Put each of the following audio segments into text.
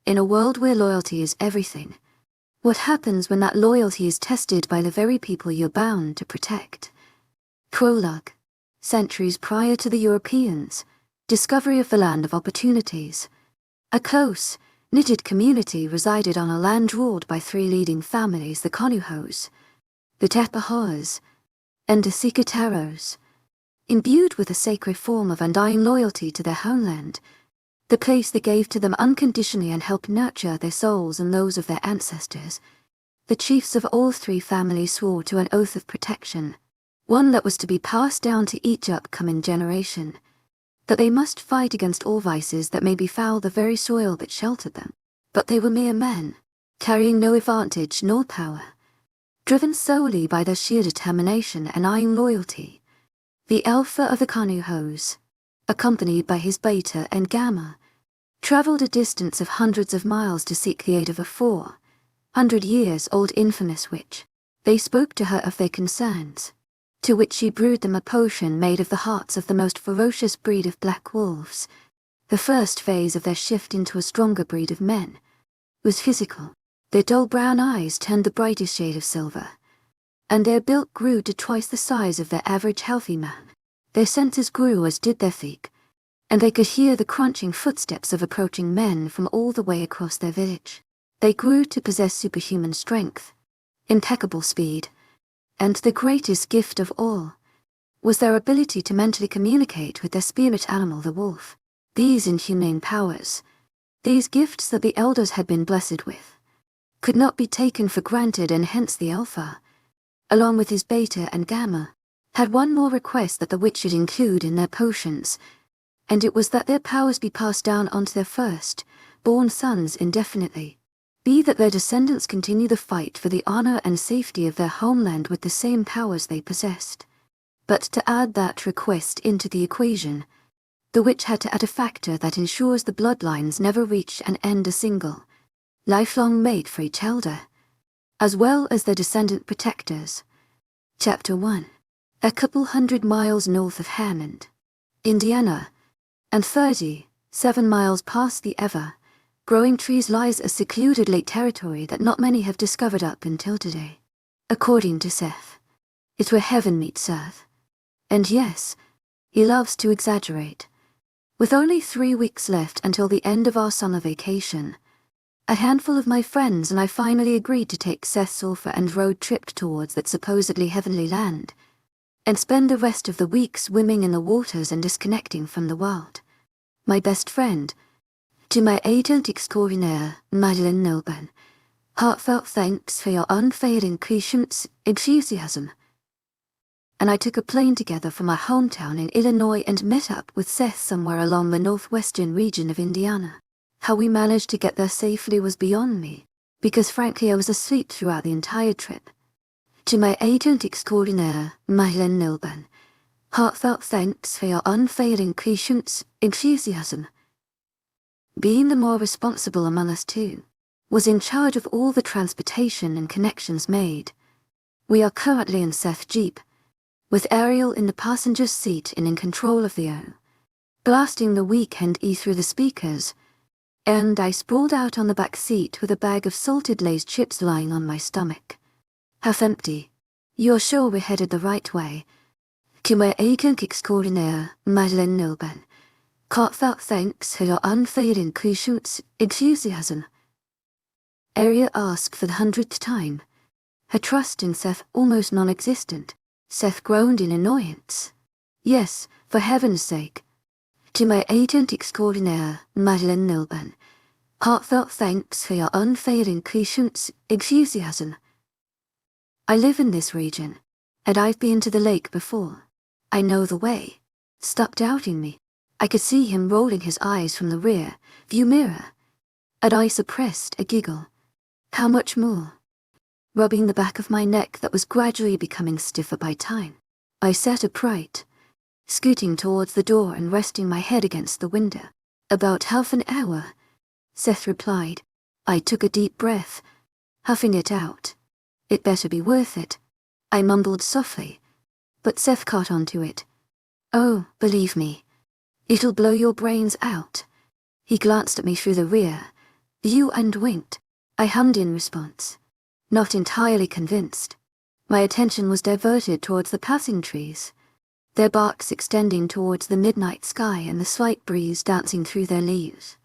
In a world where loyalty is everything, what happens when that loyalty is tested by the very people you're bound to protect? Prologue. Centuries prior to the Europeans' discovery of the land of opportunities, a close, knitted community resided on a land ruled by three leading families: the Conuhos, the Tepahos, and the Cicateros. Imbued with a sacred form of undying loyalty to their homeland, the place they gave to them unconditionally and helped nurture their souls and those of their ancestors, the chiefs of all three families swore to an oath of protection, one that was to be passed down to each upcoming generation, that they must fight against all vices that may befoul the very soil that sheltered them. But they were mere men, carrying no advantage nor power, driven solely by their sheer determination and iron loyalty. The Alpha of the Conuhos, accompanied by his Beta and Gamma, traveled a distance of hundreds of miles to seek the aid of a 400-year-old infamous witch. They spoke to her of their concerns, to which she brewed them a potion made of the hearts of the most ferocious breed of black wolves. The first phase of their shift into a stronger breed of men was physical. Their dull brown eyes turned the brightest shade of silver, and their build grew to twice the size of their average healthy man. Their senses grew as did their physique, and they could hear the crunching footsteps of approaching men from all the way across their village. They grew to possess superhuman strength, impeccable speed, and the greatest gift of all was their ability to mentally communicate with their spirit animal, the wolf. These inhumane powers, these gifts that the elders had been blessed with, could not be taken for granted, and hence the Alpha, along with his Beta and Gamma, had one more request that the witch should include in their potions, and it was that their powers be passed down onto their first-born sons indefinitely, be that their descendants continue the fight for the honor and safety of their homeland with the same powers they possessed. But to add that request into the equation, the witch had to add a factor that ensures the bloodlines never reach and end, a single, lifelong mate for each elder, as well as their descendant protectors. Chapter 1. A couple 100 miles north of Hammond, Indiana, and 37 miles past the ever-growing trees lies a secluded lake territory that not many have discovered up until today. According to Seth, it's where heaven meets earth. And yes, he loves to exaggerate. With only 3 weeks left until the end of our summer vacation, a handful of my friends and I finally agreed to take Seth's sulfur and road trip towards that supposedly heavenly land, and spend the rest of the week swimming in the waters and disconnecting from the world. My best friend, to my agent extraordinaire, Madeleine Nilban, heartfelt thanks for your unfailing patience, enthusiasm. And I took a plane together from my hometown in Illinois and met up with Seth somewhere along the northwestern region of Indiana. How we managed to get there safely was beyond me, because frankly I was asleep throughout the entire trip. To my agent extraordinaire, Madeleine Nilban, heartfelt thanks for your unfailing patience, enthusiasm. Being the more responsible among us two, was in charge of all the transportation and connections made. We are currently in Seth's Jeep, with Ariel in the passenger seat and in control of the O, blasting the Weekend E through the speakers, and I sprawled out on the back seat with a bag of salted Lay's chips lying on my stomach. Half empty. You're sure we're headed the right way? To my agent extraordinaire, Madeleine Nilban, heartfelt thanks for your unfailing patience, enthusiasm. Aria asked for the 100th time, her trust in Seth almost non-existent. Seth groaned in annoyance. Yes, for heaven's sake. To my agent extraordinaire, Madeleine Nilban, heartfelt thanks for your unfailing patience, enthusiasm. I live in this region, and I've been to the lake before. I know the way. Stop doubting me. I could see him rolling his eyes from the rear view mirror, and I suppressed a giggle. How much more? Rubbing the back of my neck that was gradually becoming stiffer by time, I sat upright, scooting towards the door and resting my head against the window. About half an hour, Seth replied. I took a deep breath, huffing it out. It better be worth it, I mumbled softly, but Seth caught onto it. Oh, believe me, it'll blow your brains out. He glanced at me through the rear You and winked. I hummed in response, not entirely convinced. My attention was diverted towards the passing trees, their barks extending towards the midnight sky and the slight breeze dancing through their leaves.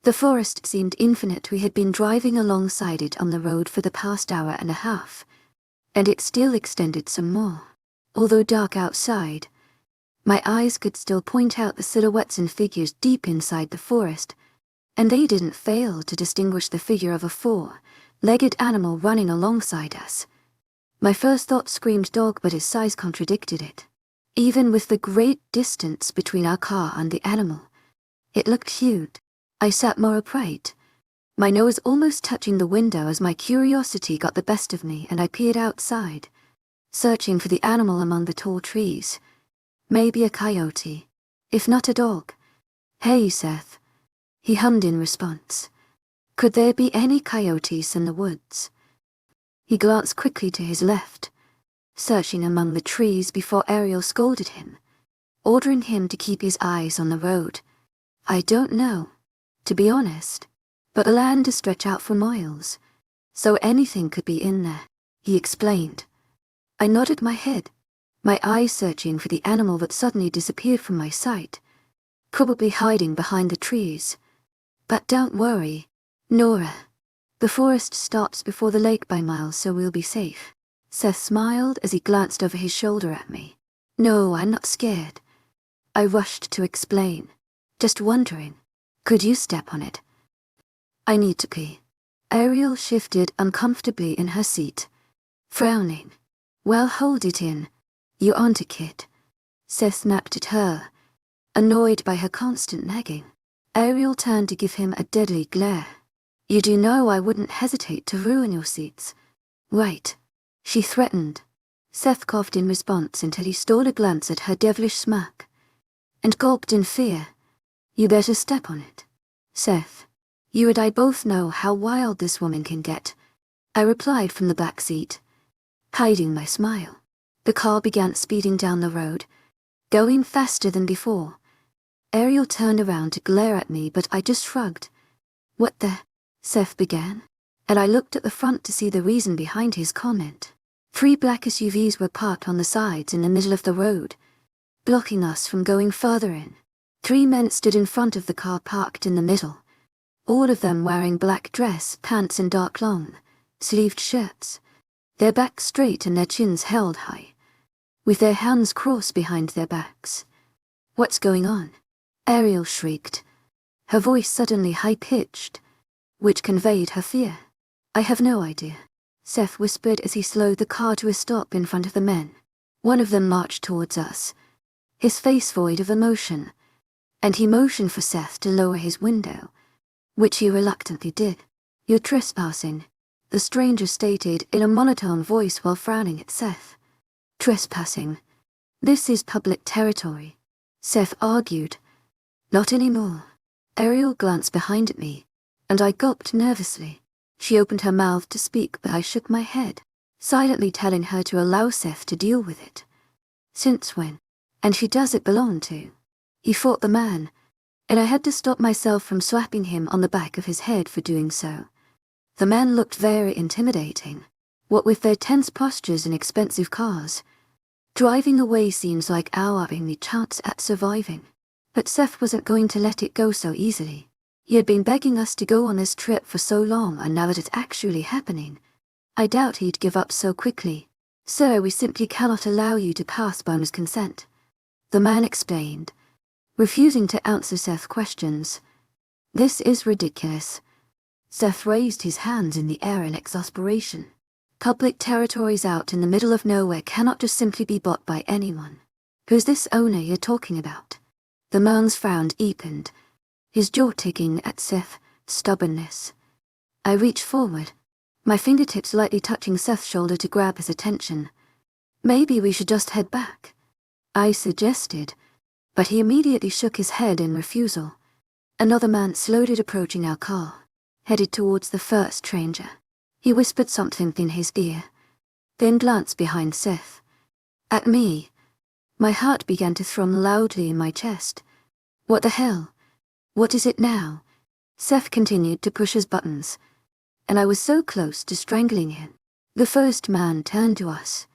The forest seemed infinite. We had been driving alongside it on the road for the past hour and a half, and it still extended some more. Although dark outside, my eyes could still point out the silhouettes and figures deep inside the forest, and they didn't fail to distinguish the figure of a four-legged animal running alongside us. My first thought screamed dog, but his size contradicted it. Even with the great distance between our car and the animal, it looked huge. I sat more upright, my nose almost touching the window as my curiosity got the best of me, and I peered outside, searching for the animal among the tall trees. Maybe a coyote, if not a dog. "Hey, Seth," he hummed in response. Could there be any coyotes in the woods? He glanced quickly to his left, searching among the trees before Ariel scolded him, ordering him to keep his eyes on the road. "I don't know, to be honest, but the land does stretch out for miles, so anything could be in there," he explained. I nodded my head, my eyes searching for the animal that suddenly disappeared from my sight, probably hiding behind the trees. "But don't worry, Nora. The forest stops before the lake by miles, so we'll be safe." Seth smiled as he glanced over his shoulder at me. "No, I'm not scared." I rushed to explain. "Just wondering, could you step on it?" "I need to pee." Ariel shifted uncomfortably in her seat, frowning. "Well, hold it in. You aren't a kid." Seth snapped at her, annoyed by her constant nagging. Ariel turned to give him a deadly glare. "You do know I wouldn't hesitate to ruin your seats, right?" she threatened. Seth coughed in response until he stole a glance at her devilish smirk, and gulped in fear. "You better step on it, Seth. You and I both know how wild this woman can get," I replied from the back seat, hiding my smile. The car began speeding down the road, going faster than before. Ariel turned around to glare at me, but I just shrugged. "What the?" Seth began, and I looked at the front to see the reason behind his comment. 3 black SUVs were parked on the sides in the middle of the road, blocking us from going further in. 3 men stood in front of the car parked in the middle, all of them wearing black dress, pants and dark long-sleeved shirts, their backs straight and their chins held high, with their hands crossed behind their backs. "What's going on?" Ariel shrieked, her voice suddenly high-pitched, which conveyed her fear. "I have no idea," Seth whispered as he slowed the car to a stop in front of the men. One of them marched towards us, his face void of emotion, and he motioned for Seth to lower his window, which he reluctantly did. "You're trespassing," the stranger stated in a monotone voice while frowning at Seth. "Trespassing? This is public territory," Seth argued. "Not anymore." Ariel glanced behind at me, and I gulped nervously. She opened her mouth to speak, but I shook my head, silently telling her to allow Seth to deal with it. "Since when? And she does it belong to?" He fought the man, and I had to stop myself from slapping him on the back of his head for doing so. The men looked very intimidating, what with their tense postures and expensive cars. Driving away seems like our only chance at surviving. But Seth wasn't going to let it go so easily. He had been begging us to go on this trip for so long, and now that it's actually happening, I doubt he'd give up so quickly. "Sir, we simply cannot allow you to pass bonus consent," the man explained, refusing to answer Seth's questions. "This is ridiculous." Seth raised his hands in the air in exasperation. "Public territories out in the middle of nowhere cannot just simply be bought by anyone. Who's this owner you're talking about?" The man's frown deepened, his jaw ticking at Seth's stubbornness. I reached forward, my fingertips lightly touching Seth's shoulder to grab his attention. "Maybe we should just head back," I suggested, but he immediately shook his head in refusal. Another man slowly approaching our car, headed towards the first stranger. He whispered something in his ear, then glanced behind Seth. At me. My heart began to thrum loudly in my chest. "What the hell? What is it now?" Seth continued to push his buttons, and I was so close to strangling him. The first man turned to us,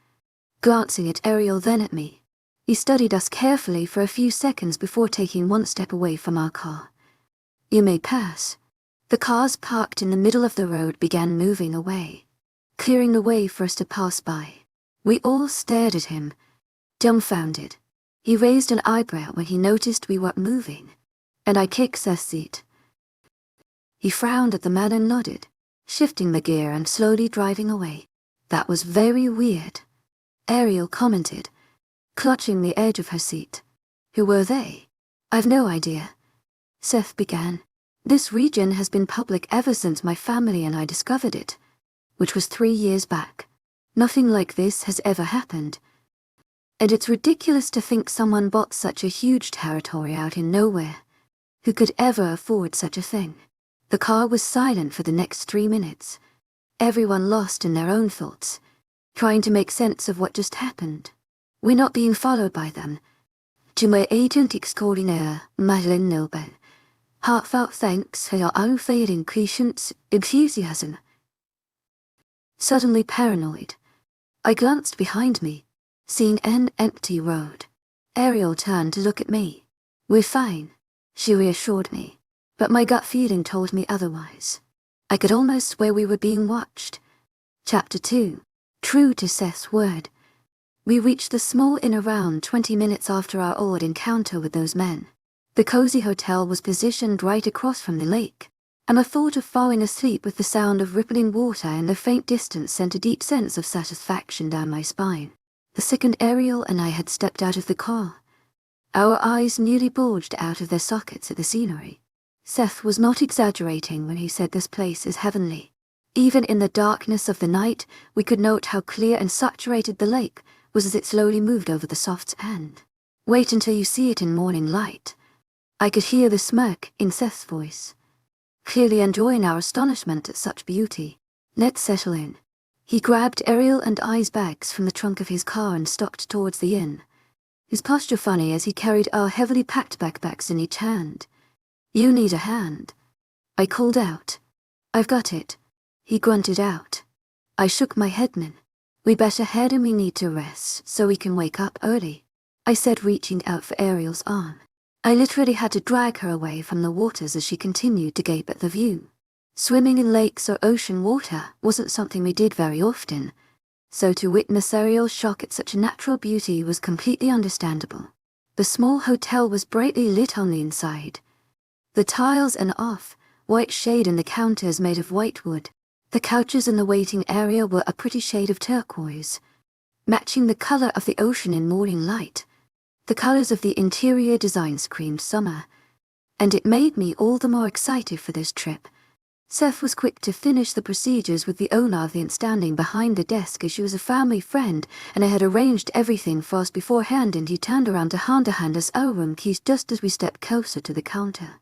glancing at Ariel then at me. He studied us carefully for a few seconds before taking one step away from our car. "You may pass." The cars parked in the middle of the road began moving away, clearing the way for us to pass by. We all stared at him, dumbfounded. He raised an eyebrow when he noticed we weren't moving, and I kicked Seth's seat. He frowned at the man and nodded, shifting the gear and slowly driving away. "That was very weird," Ariel commented, clutching the edge of her seat. "Who were they?" "I've no idea," Seth began. "This region has been public ever since my family and I discovered it, which was 3 years back. Nothing like this has ever happened. And it's ridiculous to think someone bought such a huge territory out in nowhere. Who could ever afford such a thing?" The car was silent for the next 3 minutes, everyone lost in their own thoughts, trying to make sense of what just happened. "We're not being followed by them. To my agent extraordinaire, Madeleine Nobel, heartfelt thanks for your unfailing patience, enthusiasm." Suddenly paranoid, I glanced behind me, seeing an empty road. Ariel turned to look at me. "We're fine," she reassured me, but my gut feeling told me otherwise. I could almost swear we were being watched. Chapter 2. True to Seth's word, we reached the small inn around 20 minutes after our odd encounter with those men. The cozy hotel was positioned right across from the lake, and the thought of falling asleep with the sound of rippling water in the faint distance sent a deep sense of satisfaction down my spine. The second Ariel and I had stepped out of the car, our eyes nearly bulged out of their sockets at the scenery. Seth was not exaggerating when he said this place is heavenly. Even in the darkness of the night, we could note how clear and saturated the lake was as it slowly moved over the soft sand. "Wait until you see it in morning light." I could hear the smirk in Seth's voice, clearly enjoying our astonishment at such beauty. "Let's settle in." He grabbed Ariel and I's bags from the trunk of his car and stalked towards the inn, his posture funny as he carried our heavily packed backpacks in each hand. "You need a hand," I called out. "I've got it," he grunted out. I shook my head. "We better head and we need to rest so we can wake up early," I said, reaching out for Ariel's arm. I literally had to drag her away from the waters as she continued to gape at the view. Swimming in lakes or ocean water wasn't something we did very often, so to witness Ariel's shock at such natural beauty was completely understandable. The small hotel was brightly lit on the inside, the tiles an off-white shade and the counters made of whitewood. The couches in the waiting area were a pretty shade of turquoise, matching the color of the ocean in morning light. The colors of the interior design screamed summer, and it made me all the more excited for this trip. Seth was quick to finish the procedures with the owner of the inn standing behind the desk as she was a family friend, and I had arranged everything for us beforehand, and he turned around to hand us our room keys just as we stepped closer to the counter.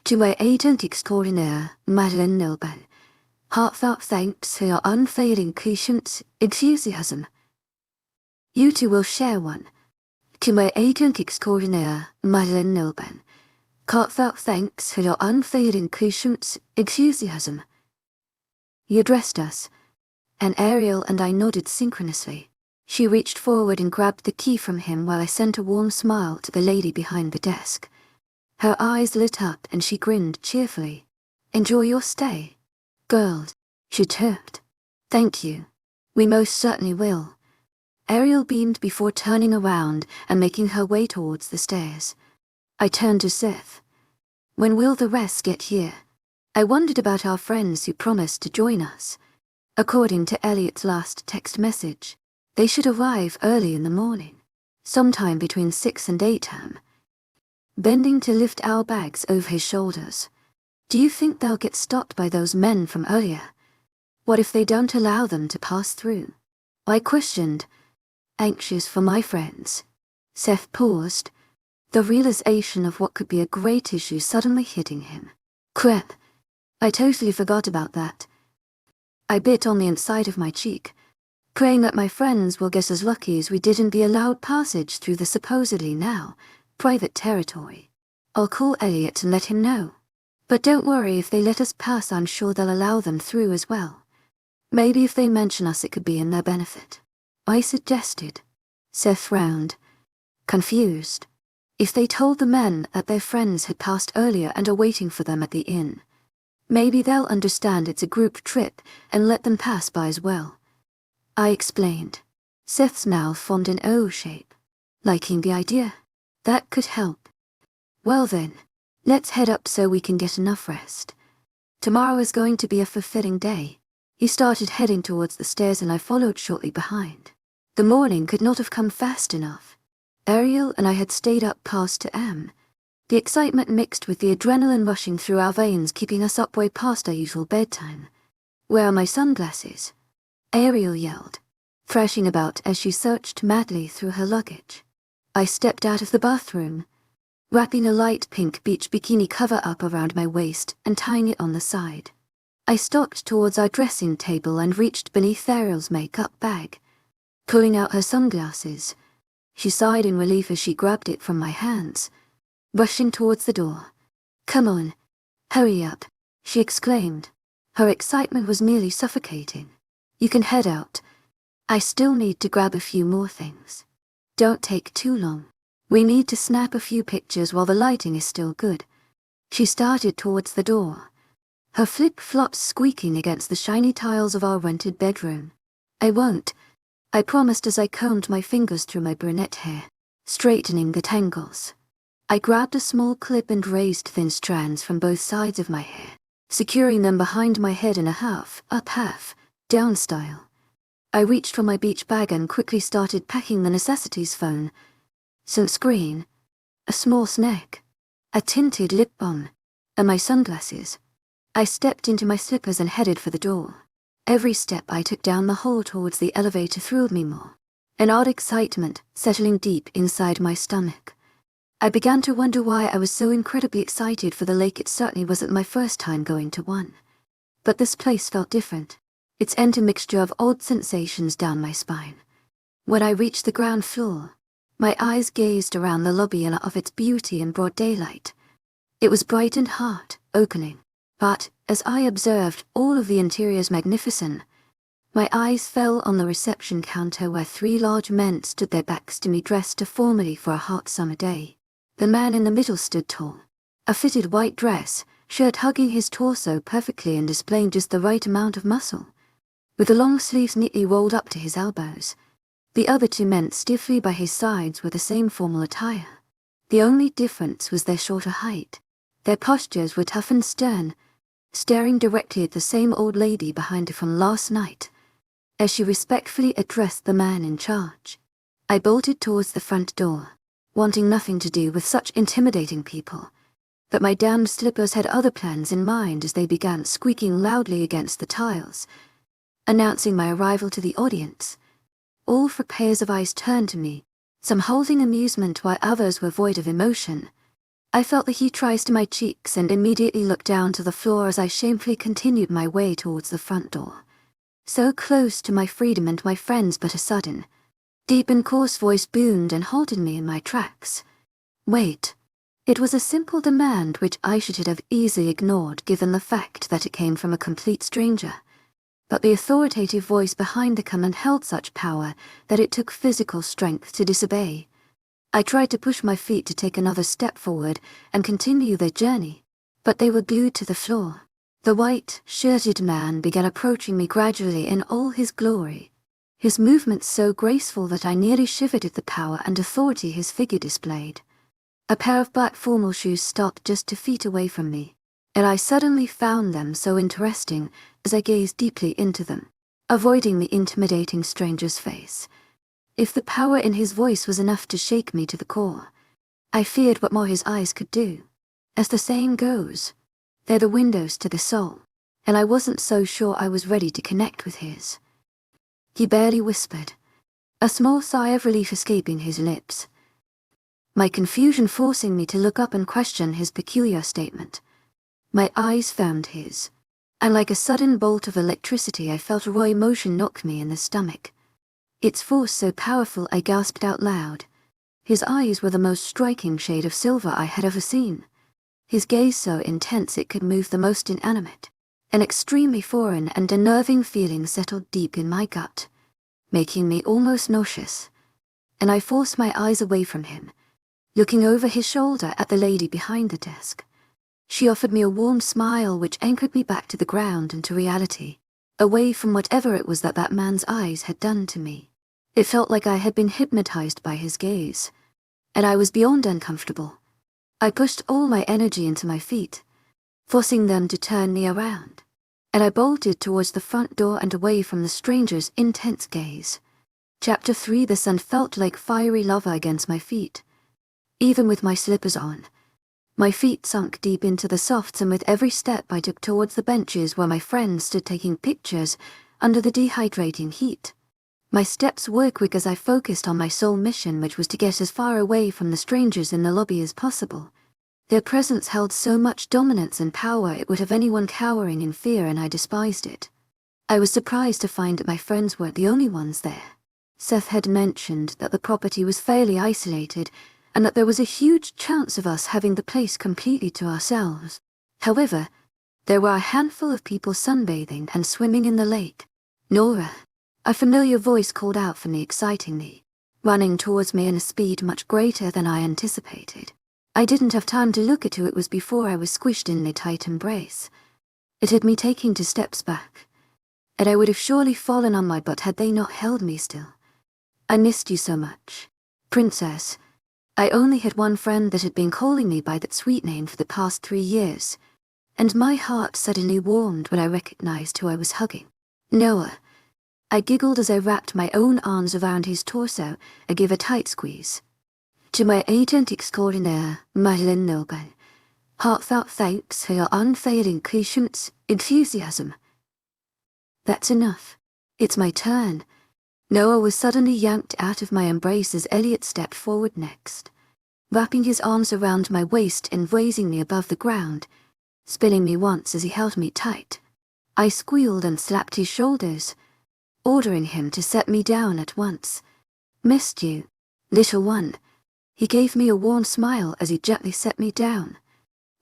"To my agent extraordinaire, Madeleine Nobel, heartfelt thanks for your unfailing patience, enthusiasm." "You two will share one." "To my agent extraordinaire, Madeleine Nobel, heartfelt thanks for your unfailing patience, enthusiasm." He addressed us, and Ariel and I nodded synchronously. She reached forward and grabbed the key from him while I sent a warm smile to the lady behind the desk. Her eyes lit up and she grinned cheerfully. "Enjoy your stay, girl," she chirped. "Thank you. We most certainly will." Ariel beamed before turning around and making her way towards the stairs. I turned to Seth. "When will the rest get here?" I wondered about our friends who promised to join us. According to Elliot's last text message, they should arrive early in the morning, sometime between 6 and 8 am. Bending to lift our bags over his shoulders. "Do you think they'll get stopped by those men from earlier? What if they don't allow them to pass through?" I questioned, anxious for my friends. Seth paused, the realization of what could be a great issue suddenly hitting him. "Crap, I totally forgot about that." I bit on the inside of my cheek, praying that my friends will get as lucky as we didn't be allowed passage through the supposedly now private territory. "I'll call Elliot and let him know." But don't worry, if they let us pass, I'm sure they'll allow them through as well. Maybe if they mention us, it could be in their benefit, I suggested. Seth frowned, confused. If they told the men that their friends had passed earlier and are waiting for them at the inn, maybe they'll understand it's a group trip and let them pass by as well. I explained. Seth's mouth formed an O shape. Liking the idea? That could help. Well then, let's head up so we can get enough rest. Tomorrow is going to be a fulfilling day. He started heading towards the stairs and I followed shortly behind. The morning could not have come fast enough. Ariel and I had stayed up past 2 a.m. The excitement mixed with the adrenaline rushing through our veins, keeping us up way past our usual bedtime. Where are my sunglasses? Ariel yelled, thrashing about as she searched madly through her luggage. I stepped out of the bathroom, wrapping a light pink beach bikini cover up around my waist and tying it on the side. I stalked towards our dressing table and reached beneath Ariel's makeup bag. Pulling out her sunglasses, she sighed in relief as she grabbed it from my hands, rushing towards the door. "Come on, hurry up," she exclaimed. Her excitement was nearly suffocating. "You can head out. I still need to grab a few more things. Don't take too long. We need to snap a few pictures while the lighting is still good." She started towards the door, her flip-flops squeaking against the shiny tiles of our rented bedroom. "I won't," I promised as I combed my fingers through my brunette hair, straightening the tangles. I grabbed a small clip and raised thin strands from both sides of my hair, securing them behind my head in a half, up half, down style. I reached for my beach bag and quickly started packing the necessities: phone, sunscreen, a small snack, a tinted lip balm, and my sunglasses. I stepped into my slippers and headed for the door. Every step I took down the hall towards the elevator thrilled me more, an odd excitement settling deep inside my stomach. I began to wonder why I was so incredibly excited for the lake. It certainly wasn't my first time going to one. But this place felt different, its intermixture of odd sensations down my spine. When I reached the ground floor, my eyes gazed around the lobby in awe of its beauty in broad daylight. It was bright and heart-opening, but, as I observed all of the interior's magnificence, my eyes fell on the reception counter where 3 large men stood their backs to me, dressed formally for a hot summer day. The man in the middle stood tall, a fitted white dress, shirt hugging his torso perfectly and displaying just the right amount of muscle, with the long sleeves neatly rolled up to his elbows. The other 2 men stiffly by his sides were the same formal attire. The only difference was their shorter height. Their postures were tough and stern, staring directly at the same old lady behind her from last night, as she respectfully addressed the man in charge. I bolted towards the front door, wanting nothing to do with such intimidating people, but my damned slippers had other plans in mind as they began squeaking loudly against the tiles, announcing my arrival to the audience. All 4 pairs of eyes turned to me, some holding amusement while others were void of emotion. I felt the heat rise to my cheeks and immediately looked down to the floor as I shamefully continued my way towards the front door. So close to my freedom and my friends, but a sudden, deep and coarse voice boomed and halted me in my tracks. Wait. It was a simple demand which I should have easily ignored given the fact that it came from a complete stranger. But the authoritative voice behind the command held such power that it took physical strength to disobey. I tried to push my feet to take another step forward and continue their journey, but they were glued to the floor. The white-shirted man began approaching me gradually in all his glory, his movements so graceful that I nearly shivered at the power and authority his figure displayed. A pair of black formal shoes stopped just 2 feet away from me, and I suddenly found them so interesting as I gazed deeply into them, avoiding the intimidating stranger's face. If the power in his voice was enough to shake me to the core, I feared what more his eyes could do. As the saying goes, they're the windows to the soul, and I wasn't so sure I was ready to connect with his. He barely whispered, a small sigh of relief escaping his lips, my confusion forcing me to look up and question his peculiar statement. My eyes found his, and like a sudden bolt of electricity I felt a raw emotion knock me in the stomach. Its force so powerful I gasped out loud. His eyes were the most striking shade of silver I had ever seen. his gaze so intense it could move the most inanimate. An extremely foreign and unnerving feeling settled deep in my gut, making me almost nauseous, and I forced my eyes away from him, looking over his shoulder at the lady behind the desk. She offered me a warm smile which anchored me back to the ground and to reality, away from whatever it was that that man's eyes had done to me. It felt like I had been hypnotized by his gaze, and I was beyond uncomfortable. I pushed all my energy into my feet, forcing them to turn me around, and I bolted towards the front door and away from the stranger's intense gaze. Chapter 3. The sun felt like fiery lava against my feet. Even with my slippers on, my feet sunk deep into the softs, and with every step I took towards the benches where my friends stood taking pictures under the dehydrating heat. My steps were quick as I focused on my sole mission, which was to get as far away from the strangers in the lobby as possible. Their presence held so much dominance and power it would have anyone cowering in fear, and I despised it. I was surprised to find that my friends weren't the only ones there. Seth had mentioned that the property was fairly isolated, and that there was a huge chance of us having the place completely to ourselves. However, there were a handful of people sunbathing and swimming in the lake. "Nora," a familiar voice called out for me excitingly, running towards me in a speed much greater than I anticipated. I didn't have time to look at who it was before I was squished in a tight embrace. It had me taking 2 steps back, and I would have surely fallen on my butt had they not held me still. "I missed you so much, Princess." I only had one friend that had been calling me by that sweet name for the past 3 years, and my heart suddenly warmed when I recognized who I was hugging. "Noah." I giggled as I wrapped my own arms around his torso and gave a tight squeeze. "To my agent extraordinaire, Madeline Noble, heartfelt thanks for your unfailing patience, enthusiasm." "That's enough. It's my turn." Noah was suddenly yanked out of my embrace as Elliot stepped forward next, wrapping his arms around my waist and raising me above the ground, spinning me once as he held me tight. I squealed and slapped his shoulders, ordering him to set me down at once. "Missed you, little one." He gave me a warm smile as he gently set me down,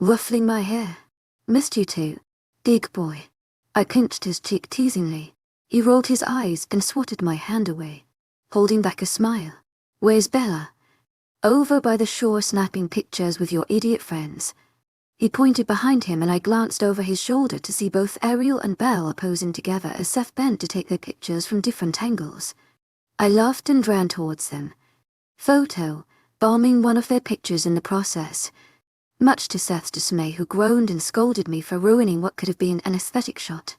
ruffling my hair. "Missed you too, big boy." I pinched his cheek teasingly. He rolled his eyes and swatted my hand away, holding back a smile. "Where's Bella?" "Over by the shore snapping pictures with your idiot friends." He pointed behind him, and I glanced over his shoulder to see both Ariel and Belle posing together as Seth bent to take their pictures from different angles. I laughed and ran towards them, photo bombing one of their pictures in the process, much to Seth's dismay, who groaned and scolded me for ruining what could have been an aesthetic shot.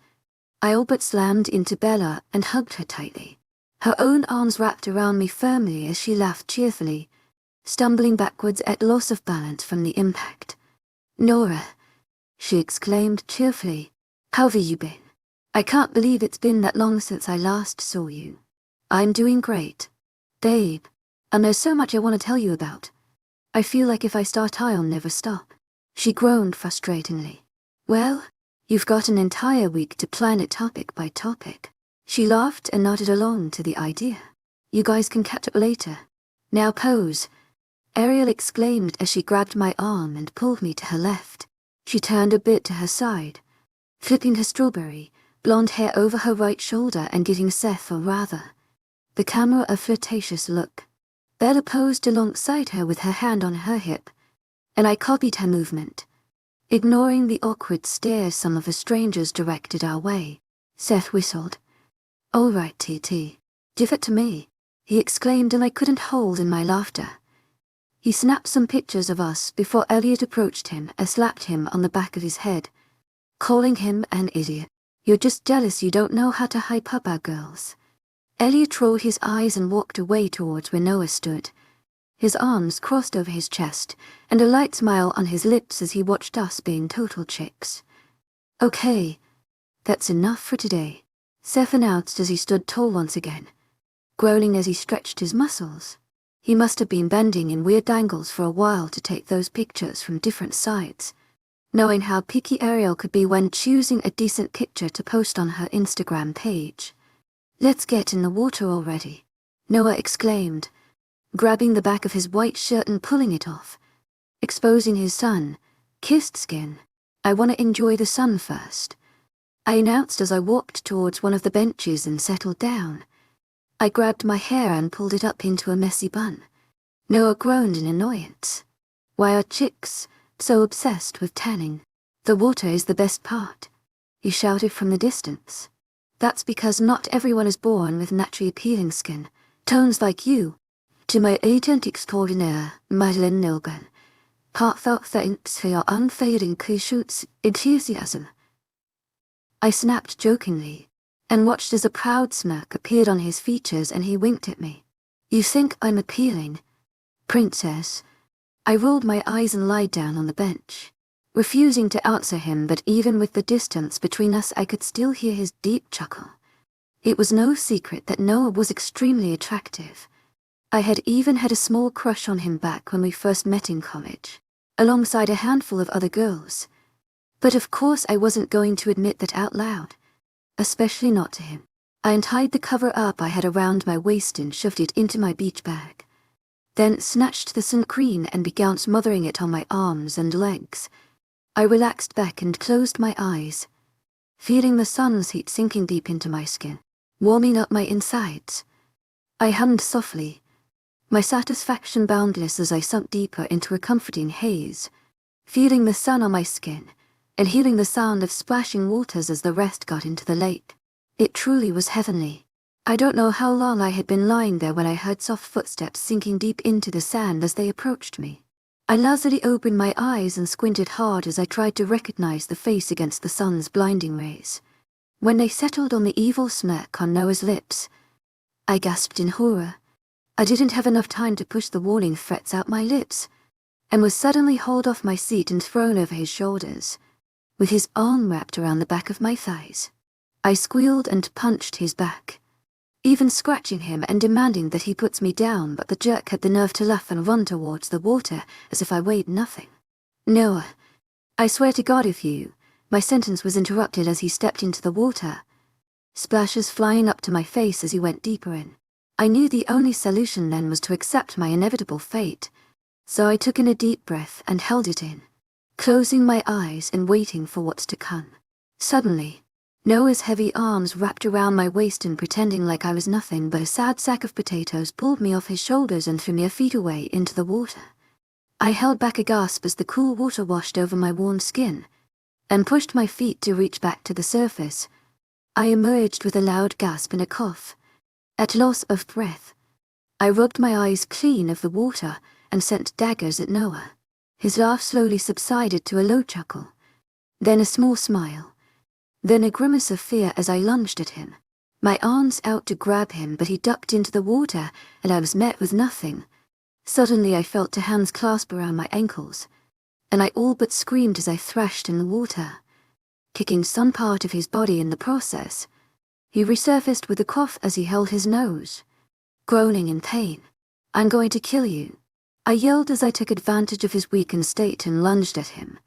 I all but slammed into Bella and hugged her tightly, her own arms wrapped around me firmly as she laughed cheerfully, stumbling backwards at loss of balance from the impact. "Nora," she exclaimed cheerfully, "how have you been? I can't believe it's been that long since I last saw you." "I'm doing great, babe, and there's so much I want to tell you about. I feel like if I start I'll never stop." She groaned frustratingly. "Well, you've got an entire week to plan it topic by topic." She laughed and nodded along to the idea. "You guys can catch up later. Now pose," Ariel exclaimed as she grabbed my arm and pulled me to her left. She turned a bit to her side, flipping her strawberry blonde hair over her right shoulder and giving Seth, or rather, the camera, a flirtatious look. Bella posed alongside her with her hand on her hip, and I copied her movement, ignoring the awkward stare some of the strangers directed our way. Seth whistled. "All right, TT. Give it to me," he exclaimed, and I couldn't hold in my laughter. He snapped some pictures of us before Elliot approached him and slapped him on the back of his head, calling him an idiot. "You're just jealous you don't know how to hype up our girls." Elliot rolled his eyes and walked away towards where Noah stood, his arms crossed over his chest and a light smile on his lips as he watched us being total chicks. "Okay, that's enough for today," Seth announced as he stood tall once again, groaning as he stretched his muscles. He must have been bending in weird angles for a while to take those pictures from different sides, knowing how picky Ariel could be when choosing a decent picture to post on her Instagram page. "Let's get in the water already," Noah exclaimed, grabbing the back of his white shirt and pulling it off, exposing his sun, Kissed skin. I want to enjoy the sun first, I announced as I walked towards one of the benches and settled down. I grabbed my hair and pulled it up into a messy bun. Noah groaned in annoyance. Why are chicks so obsessed with tanning? The water is the best part, he shouted from the distance. That's because not everyone is born with naturally appealing skin, tones like you. To my agent extraordinaire, Madeleine Nilgan, heartfelt thanks for your unfading Kushut's enthusiasm. I snapped jokingly, and watched as a proud smirk appeared on his features and he winked at me. You think I'm appealing, princess? I rolled my eyes and lied down on the bench, refusing to answer him, but even with the distance between us I could still hear his deep chuckle. It was no secret that Noah was extremely attractive. I had even had a small crush on him back when we first met in college, alongside a handful of other girls. But of course I wasn't going to admit that out loud, especially not to him. I untied the cover-up I had around my waist and shoved it into my beach bag, then snatched the sun cream and began smothering it on my arms and legs. I relaxed back and closed my eyes, feeling the sun's heat sinking deep into my skin, warming up my insides. I hummed softly, my satisfaction boundless as I sunk deeper into a comforting haze, feeling the sun on my skin and hearing the sound of splashing waters as the rest got into the lake. It truly was heavenly. I don't know how long I had been lying there when I heard soft footsteps sinking deep into the sand as they approached me. I lazily opened my eyes and squinted hard as I tried to recognize the face against the sun's blinding rays. When they settled on the evil smirk on Noah's lips, I gasped in horror. I didn't have enough time to push the warning threats out my lips, and was suddenly hauled off my seat and thrown over his shoulders, with his arm wrapped around the back of my thighs. I squealed and punched his back, even scratching him and demanding that he puts me down, but the jerk had the nerve to laugh and run towards the water as if I weighed nothing. Noah, I swear to God if you... My sentence was interrupted as he stepped into the water, splashes flying up to my face as he went deeper in. I knew the only solution then was to accept my inevitable fate, so I took in a deep breath and held it in, closing my eyes and waiting for what's to come. Suddenly, Noah's heavy arms wrapped around my waist and pretending like I was nothing but a sad sack of potatoes pulled me off his shoulders and threw me a feet away into the water. I held back a gasp as the cool water washed over my worn skin, and pushed my feet to reach back to the surface. I emerged with a loud gasp and a cough. At loss of breath, I rubbed my eyes clean of the water and sent daggers at Noah. His laugh slowly subsided to a low chuckle, then a small smile, then a grimace of fear as I lunged at him, my arms out to grab him, but he ducked into the water and I was met with nothing. Suddenly I felt two hands clasp around my ankles, and I all but screamed as I thrashed in the water, kicking some part of his body in the process. He resurfaced with a cough as he held his nose, groaning in pain. I'm going to kill you, I yelled as I took advantage of his weakened state and lunged at him,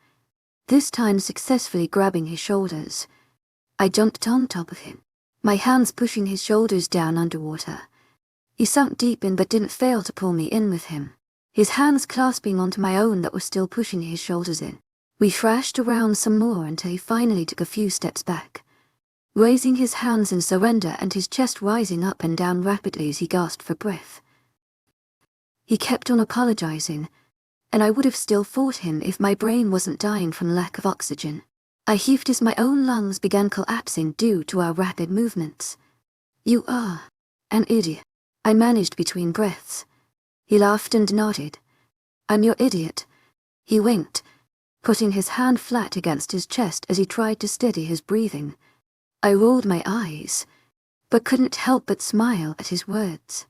this time successfully grabbing his shoulders. I jumped on top of him, my hands pushing his shoulders down underwater. He sunk deep in but didn't fail to pull me in with him, his hands clasping onto my own that was still pushing his shoulders in. We thrashed around some more until he finally took a few steps back, raising his hands in surrender and his chest rising up and down rapidly as he gasped for breath. He kept on apologizing, and I would have still fought him if my brain wasn't dying from lack of oxygen. I heaved as my own lungs began collapsing due to our rapid movements. You are an idiot, I managed between breaths. He laughed and nodded. I'm your idiot. He winked, putting his hand flat against his chest as he tried to steady his breathing. I rolled my eyes, but couldn't help but smile at his words.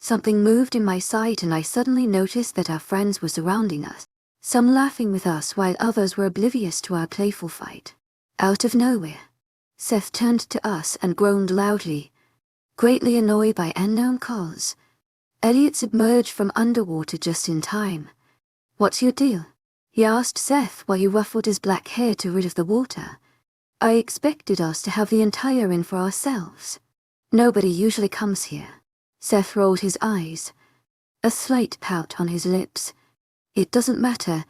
Something moved in my sight and I suddenly noticed that our friends were surrounding us, some laughing with us while others were oblivious to our playful fight. Out of nowhere, Seth turned to us and groaned loudly, greatly annoyed by unknown cause. Elliot submerged from underwater just in time. What's your deal? He asked Seth while he ruffled his black hair to rid of the water. I expected us to have the entire inn for ourselves. Nobody usually comes here. Seth rolled his eyes, a slight pout on his lips. It doesn't matter,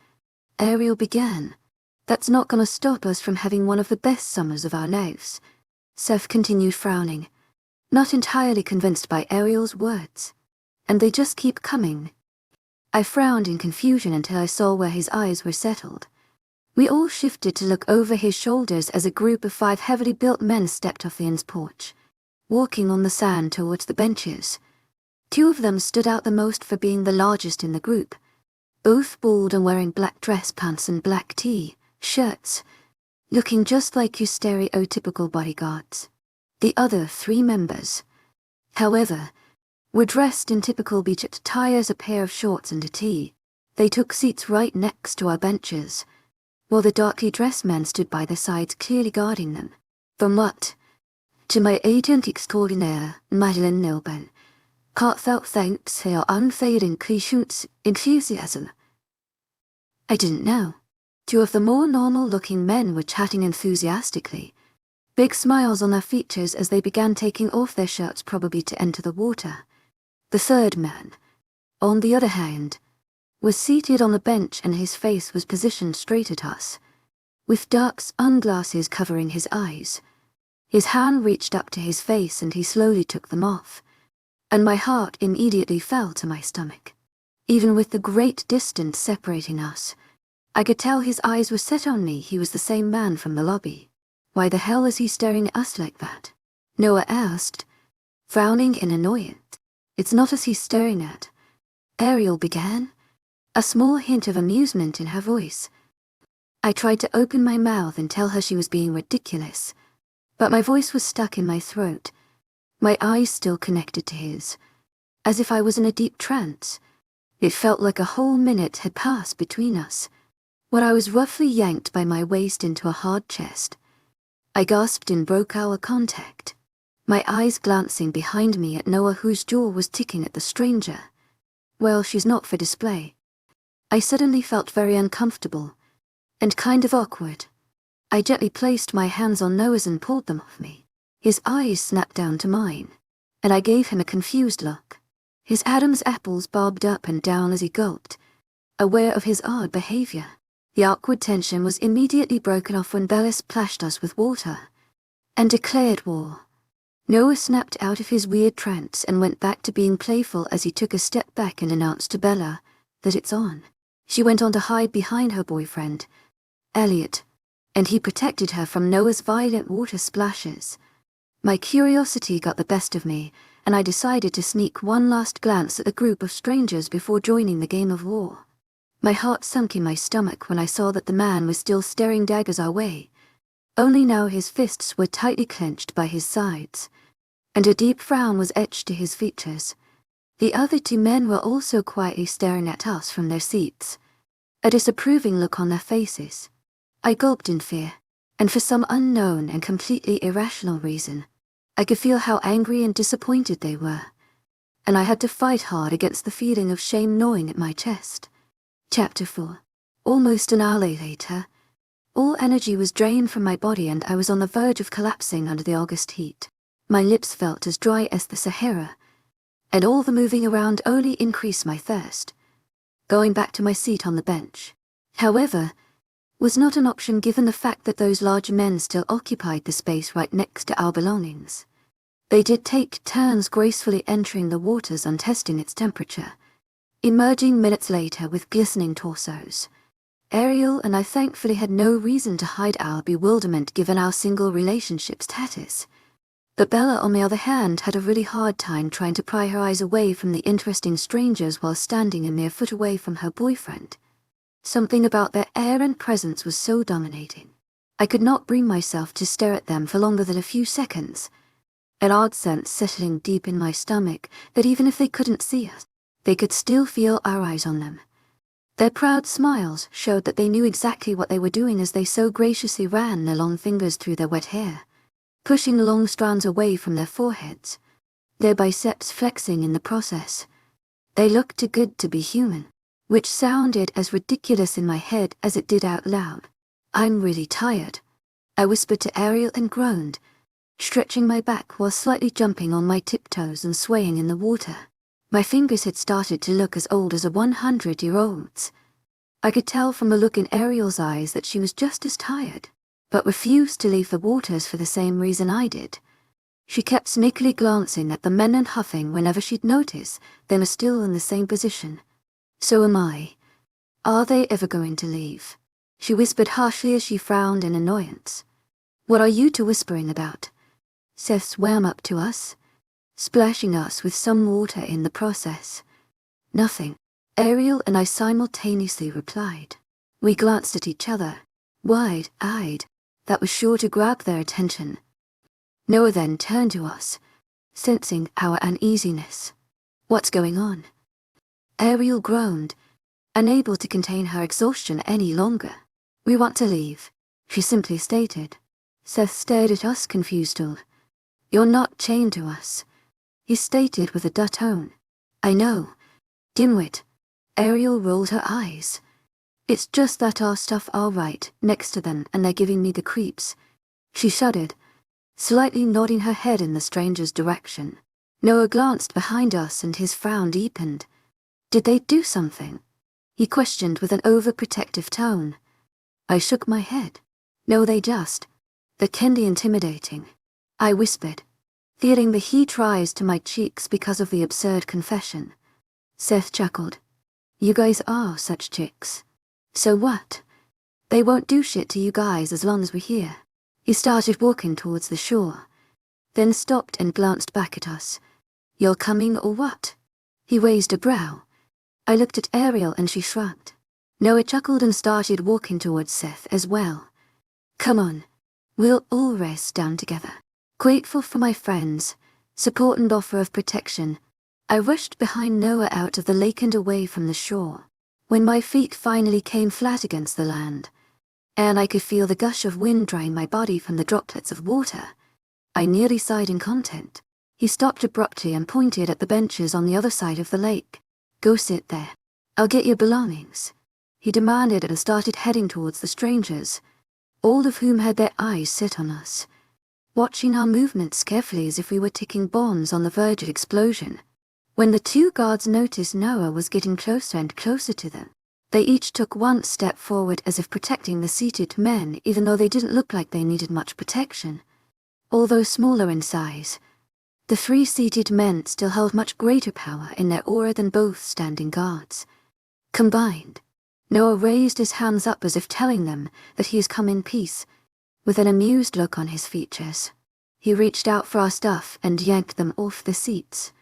Ariel began, That's not gonna stop us from having one of the best summers of our lives, Seth continued, frowning, not entirely convinced by Ariel's words. And they just keep coming. I frowned in confusion until I saw where his eyes were settled. We all shifted to look over his shoulders as a group of 5 heavily built men stepped off the inn's porch, walking on the sand towards the benches. 2 of them stood out the most for being the largest in the group, both bald and wearing black dress pants and black shirts, looking just like your stereotypical bodyguards. The other 3 members, however, were dressed in typical beach attires, a pair of shorts and a tee. They took seats right next to our benches, while the darkly dressed men stood by their sides, clearly guarding them. From what? To my agent extraordinaire, Madeline Nilben, heartfelt thanks for your unfading enthusiasm. I didn't know. 2 of the more normal-looking men were chatting enthusiastically, big smiles on their features as they began taking off their shirts, probably to enter the water. The 3rd man, on the other hand, was seated on the bench and his face was positioned straight at us, with dark sunglasses covering his eyes. His hand reached up to his face and he slowly took them off, and my heart immediately fell to my stomach. Even with the great distance separating us, I could tell his eyes were set on me. He was the same man from the lobby. Why the hell is he staring at us like that? Noah asked, frowning in annoyance. It's not us he's staring at, Ariel began, a small hint of amusement in her voice. I tried to open my mouth and tell her she was being ridiculous, but my voice was stuck in my throat, my eyes still connected to his, as if I was in a deep trance. It felt like a whole minute had passed between us, when I was roughly yanked by my waist into a hard chest. I gasped and broke our contact, my eyes glancing behind me at Noah, whose jaw was ticking at the stranger. Well, she's not for display. I suddenly felt very uncomfortable, and kind of awkward. I gently placed my hands on Noah's and pulled them off me. His eyes snapped down to mine, and I gave him a confused look. His Adam's apples bobbed up and down as he gulped, aware of his odd behavior. The awkward tension was immediately broken off when Bella splashed us with water and declared war. Noah snapped out of his weird trance and went back to being playful as he took a step back and announced to Bella that it's on. She went on to hide behind her boyfriend, Elliot, and he protected her from Noah's violent water splashes. My curiosity got the best of me, and I decided to sneak one last glance at the group of strangers before joining the game of war. My heart sunk in my stomach when I saw that the man was still staring daggers our way, only now his fists were tightly clenched by his sides, and a deep frown was etched to his features. The other 2 men were also quietly staring at us from their seats, a disapproving look on their faces. I gulped in fear, and for some unknown and completely irrational reason, I could feel how angry and disappointed they were, and I had to fight hard against the feeling of shame gnawing at my chest. Chapter 4. Almost an hour later, all energy was drained from my body and I was on the verge of collapsing under the August heat. My lips felt as dry as the Sahara, and all the moving around only increased my thirst. Going back to my seat on the bench, however, was not an option given the fact that those large men still occupied the space right next to our belongings. They did take turns gracefully entering the waters and testing its temperature, emerging minutes later with glistening torsos. Ariel and I thankfully had no reason to hide our bewilderment given our single relationship status. But Bella, on the other hand, had a really hard time trying to pry her eyes away from the interesting strangers while standing a mere foot away from her boyfriend. Something about their air and presence was so dominating. I could not bring myself to stare at them for longer than a few seconds, an odd sense settling deep in my stomach that even if they couldn't see us, they could still feel our eyes on them. Their proud smiles showed that they knew exactly what they were doing as they so graciously ran their long fingers through their wet hair, pushing the long strands away from their foreheads, their biceps flexing in the process. They looked too good to be human, which sounded as ridiculous in my head as it did out loud. "I'm really tired," I whispered to Ariel and groaned, stretching my back while slightly jumping on my tiptoes and swaying in the water. My fingers had started to look as old as a 100-year-old's. I could tell from the look in Ariel's eyes that she was just as tired, but refused to leave the waters for the same reason I did. She kept sneakily glancing at the men and huffing whenever she'd notice they were still in the same position. So am I. Are they ever going to leave? She whispered harshly as she frowned in annoyance. What are you two whispering about? Seth swam up to us, splashing us with some water in the process. Nothing, Ariel and I simultaneously replied. We glanced at each other, wide-eyed. That was sure to grab their attention. Noah then turned to us, sensing our uneasiness. What's going on? Ariel groaned, unable to contain her exhaustion any longer. We want to leave, she simply stated. Seth stared at us confused. You're not chained to us, he stated with a dull tone. I know. Dimwit. Ariel rolled her eyes. It's just that our stuff are right next to them and they're giving me the creeps. She shuddered, slightly nodding her head in the stranger's direction. Noah glanced behind us and his frown deepened. Did they do something? He questioned with an overprotective tone. I shook my head. No, they just. They're kinda intimidating. I whispered, feeling the heat rise to my cheeks because of the absurd confession. Seth chuckled. You guys are such chicks. So what? They won't do shit to you guys as long as we're here. He started walking towards the shore, then stopped and glanced back at us. You're coming or what? He raised a brow. I looked at Ariel and she shrugged. Noah chuckled and started walking towards Seth as well. Come on. We'll all rest down together. Grateful for my friends, support and offer of protection, I rushed behind Noah out of the lake and away from the shore. When my feet finally came flat against the land, and I could feel the gush of wind drying my body from the droplets of water, I nearly sighed in content. He stopped abruptly and pointed at the benches on the other side of the lake. Go sit there. I'll get your belongings, he demanded and started heading towards the strangers, all of whom had their eyes set on us, watching our movements carefully as if we were ticking bombs on the verge of explosion. When the two guards noticed Noah was getting closer and closer to them, they each took one step forward as if protecting the seated men, even though they didn't look like they needed much protection. Although smaller in size, the three seated men still held much greater power in their aura than both standing guards. Combined, Noah raised his hands up as if telling them that he has come in peace, with an amused look on his features. He reached out for our stuff and yanked them off the seats,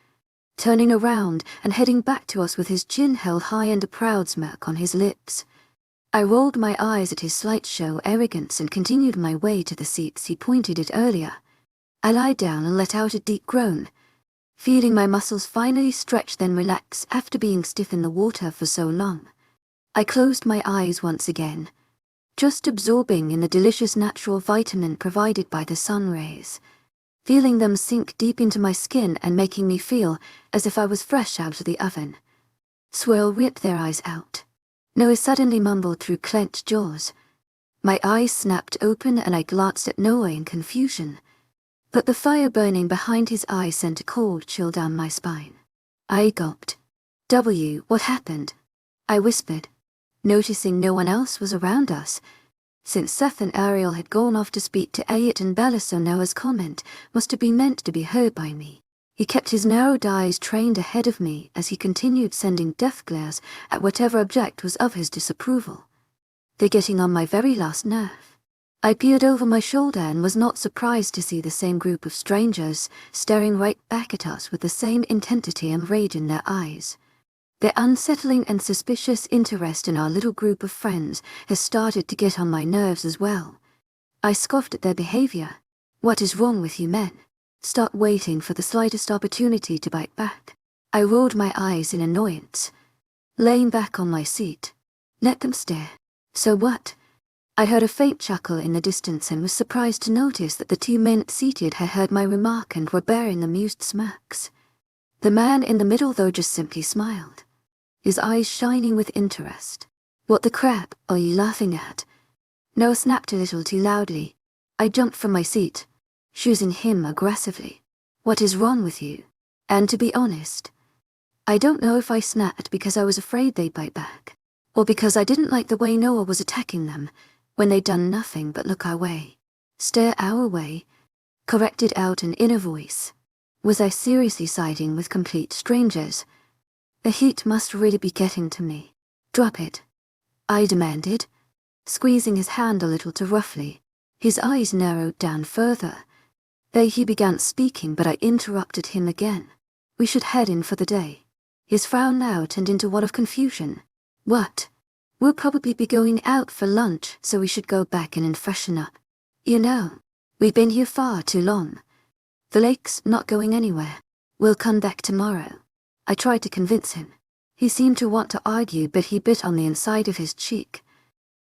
turning around and heading back to us with his chin held high and a proud smirk on his lips. I rolled my eyes at his slight show arrogance and continued my way to the seats he pointed at earlier. I lied down and let out a deep groan, feeling my muscles finally stretch then relax after being stiff in the water for so long. I closed my eyes once again, just absorbing in the delicious natural vitamin provided by the sun rays, feeling them sink deep into my skin and making me feel as if I was fresh out of the oven. Swirl ripped their eyes out. Noah suddenly mumbled through clenched jaws. My eyes snapped open and I glanced at Noah in confusion, but the fire burning behind his eyes sent a cold chill down my spine. I gulped. What happened? I whispered, noticing no one else was around us, since Seth and Ariel had gone off to speak to Ayat and Bella, so Noah's comment must have been meant to be heard by me. He kept his narrowed eyes trained ahead of me as he continued sending death glares at whatever object was of his disapproval. They're getting on my very last nerve. I peered over my shoulder and was not surprised to see the same group of strangers staring right back at us with the same intensity and rage in their eyes. Their unsettling and suspicious interest in our little group of friends has started to get on my nerves as well. I scoffed at their behavior. What is wrong with you men? Stop waiting for the slightest opportunity to bite back. I rolled my eyes in annoyance, laying back on my seat. Let them stare. So what? I heard a faint chuckle in the distance and was surprised to notice that the two men seated had heard my remark and were bearing amused smirks. The man in the middle, though, just simply smiled, his eyes shining with interest. What the crap are you laughing at? Noah snapped a little too loudly. I jumped from my seat, choosing him aggressively. What is wrong with you? And to be honest, I don't know if I snapped because I was afraid they'd bite back, or because I didn't like the way Noah was attacking them when they'd done nothing but look our way, stare our way, corrected out an inner voice. Was I seriously siding with complete strangers? The heat must really be getting to me. Drop it, I demanded, squeezing his hand a little too roughly. His eyes narrowed down further. There he began speaking, but I interrupted him again. We should head in for the day. His frown now turned into one of confusion. What? We'll probably be going out for lunch, so we should go back in and freshen up. You know, we've been here far too long. The lake's not going anywhere. We'll come back tomorrow. I tried to convince him. He seemed to want to argue, but he bit on the inside of his cheek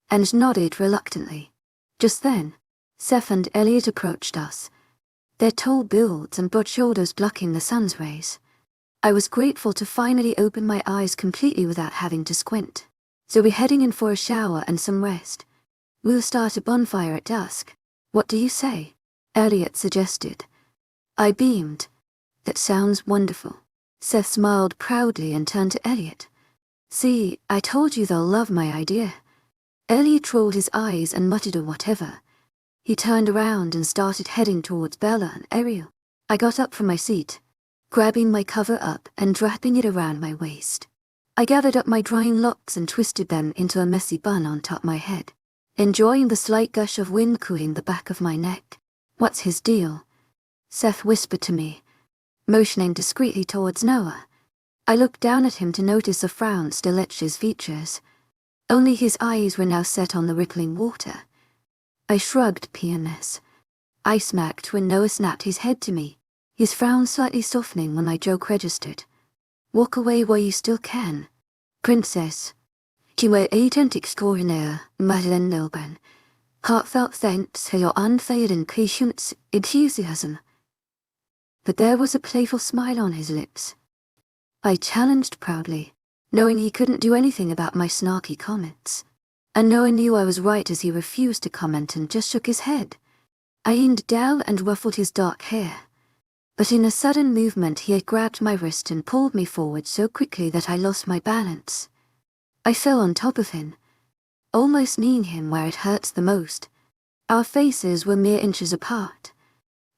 and nodded reluctantly. Just then, Seth and Elliot approached us, their tall builds and broad shoulders blocking the sun's rays. I was grateful to finally open my eyes completely without having to squint. So we're heading in for a shower and some rest. We'll start a bonfire at dusk. What do you say? Elliot suggested. I beamed. That sounds wonderful. Seth smiled proudly and turned to Elliot. See, I told you they'll love my idea. Elliot rolled his eyes and muttered a whatever. He turned around and started heading towards Bella and Ariel. I got up from my seat, grabbing my cover up and wrapping it around my waist. I gathered up my drying locks and twisted them into a messy bun on top my head, enjoying the slight gush of wind cooling the back of my neck. What's his deal? Seth whispered to me, motioning discreetly towards Noah. I looked down at him to notice a frown still etched his features. Only his eyes were now set on the rippling water. I shrugged PMS. I smacked when Noah snapped his head to me, his frown slightly softening when my joke registered. Walk away while you still can. Princess. Tu es agent extraordinaire, Madeleine Lilburn. Heartfelt thanks for your unfailing patience, enthusiasm. But there was a playful smile on his lips. I challenged proudly, knowing he couldn't do anything about my snarky comments. And Noah knew I was right as he refused to comment and just shook his head. I leaned down and ruffled his dark hair. But in a sudden movement he had grabbed my wrist and pulled me forward so quickly that I lost my balance. I fell on top of him, almost kneeing him where it hurts the most. Our faces were mere inches apart,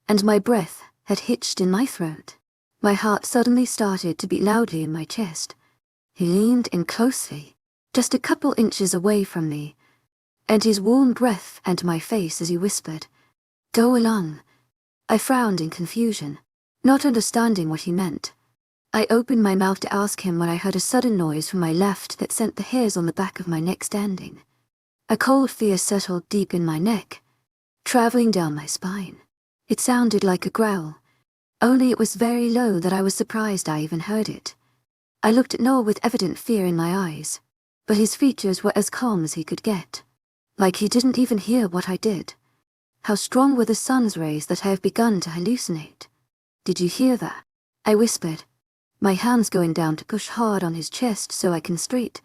and my breath had hitched in my throat. My heart suddenly started to beat loudly in my chest. He leaned in closely, just a couple inches away from me, and his warm breath and my face as he whispered, "Go along." I frowned in confusion, not understanding what he meant. I opened my mouth to ask him when I heard a sudden noise from my left that sent the hairs on the back of my neck standing. A cold fear settled deep in my neck, traveling down my spine. It sounded like a growl, only it was very low that I was surprised I even heard it. I looked at Noah with evident fear in my eyes, but his features were as calm as he could get, like he didn't even hear what I did. How strong were the sun's rays that I have begun to hallucinate? Did you hear that? I whispered, my hands going down to push hard on his chest so I can straight.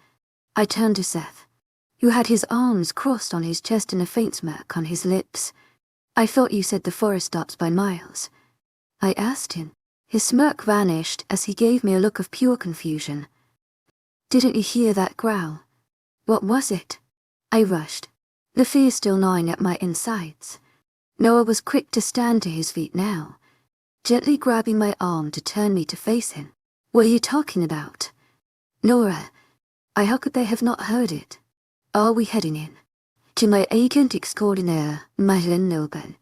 I turned to Seth, who had his arms crossed on his chest and a faint smirk on his lips. I thought you said the forest stops by miles. I asked him. His smirk vanished as he gave me a look of pure confusion. Didn't you hear that growl? What was it? I rushed, the fear still gnawing at my insides. Noah was quick to stand to his feet now, gently grabbing my arm to turn me to face him. What are you talking about? Nora, how could they have not heard it? Are we heading in? To my agent extraordinaire, Madeleine Lilburn.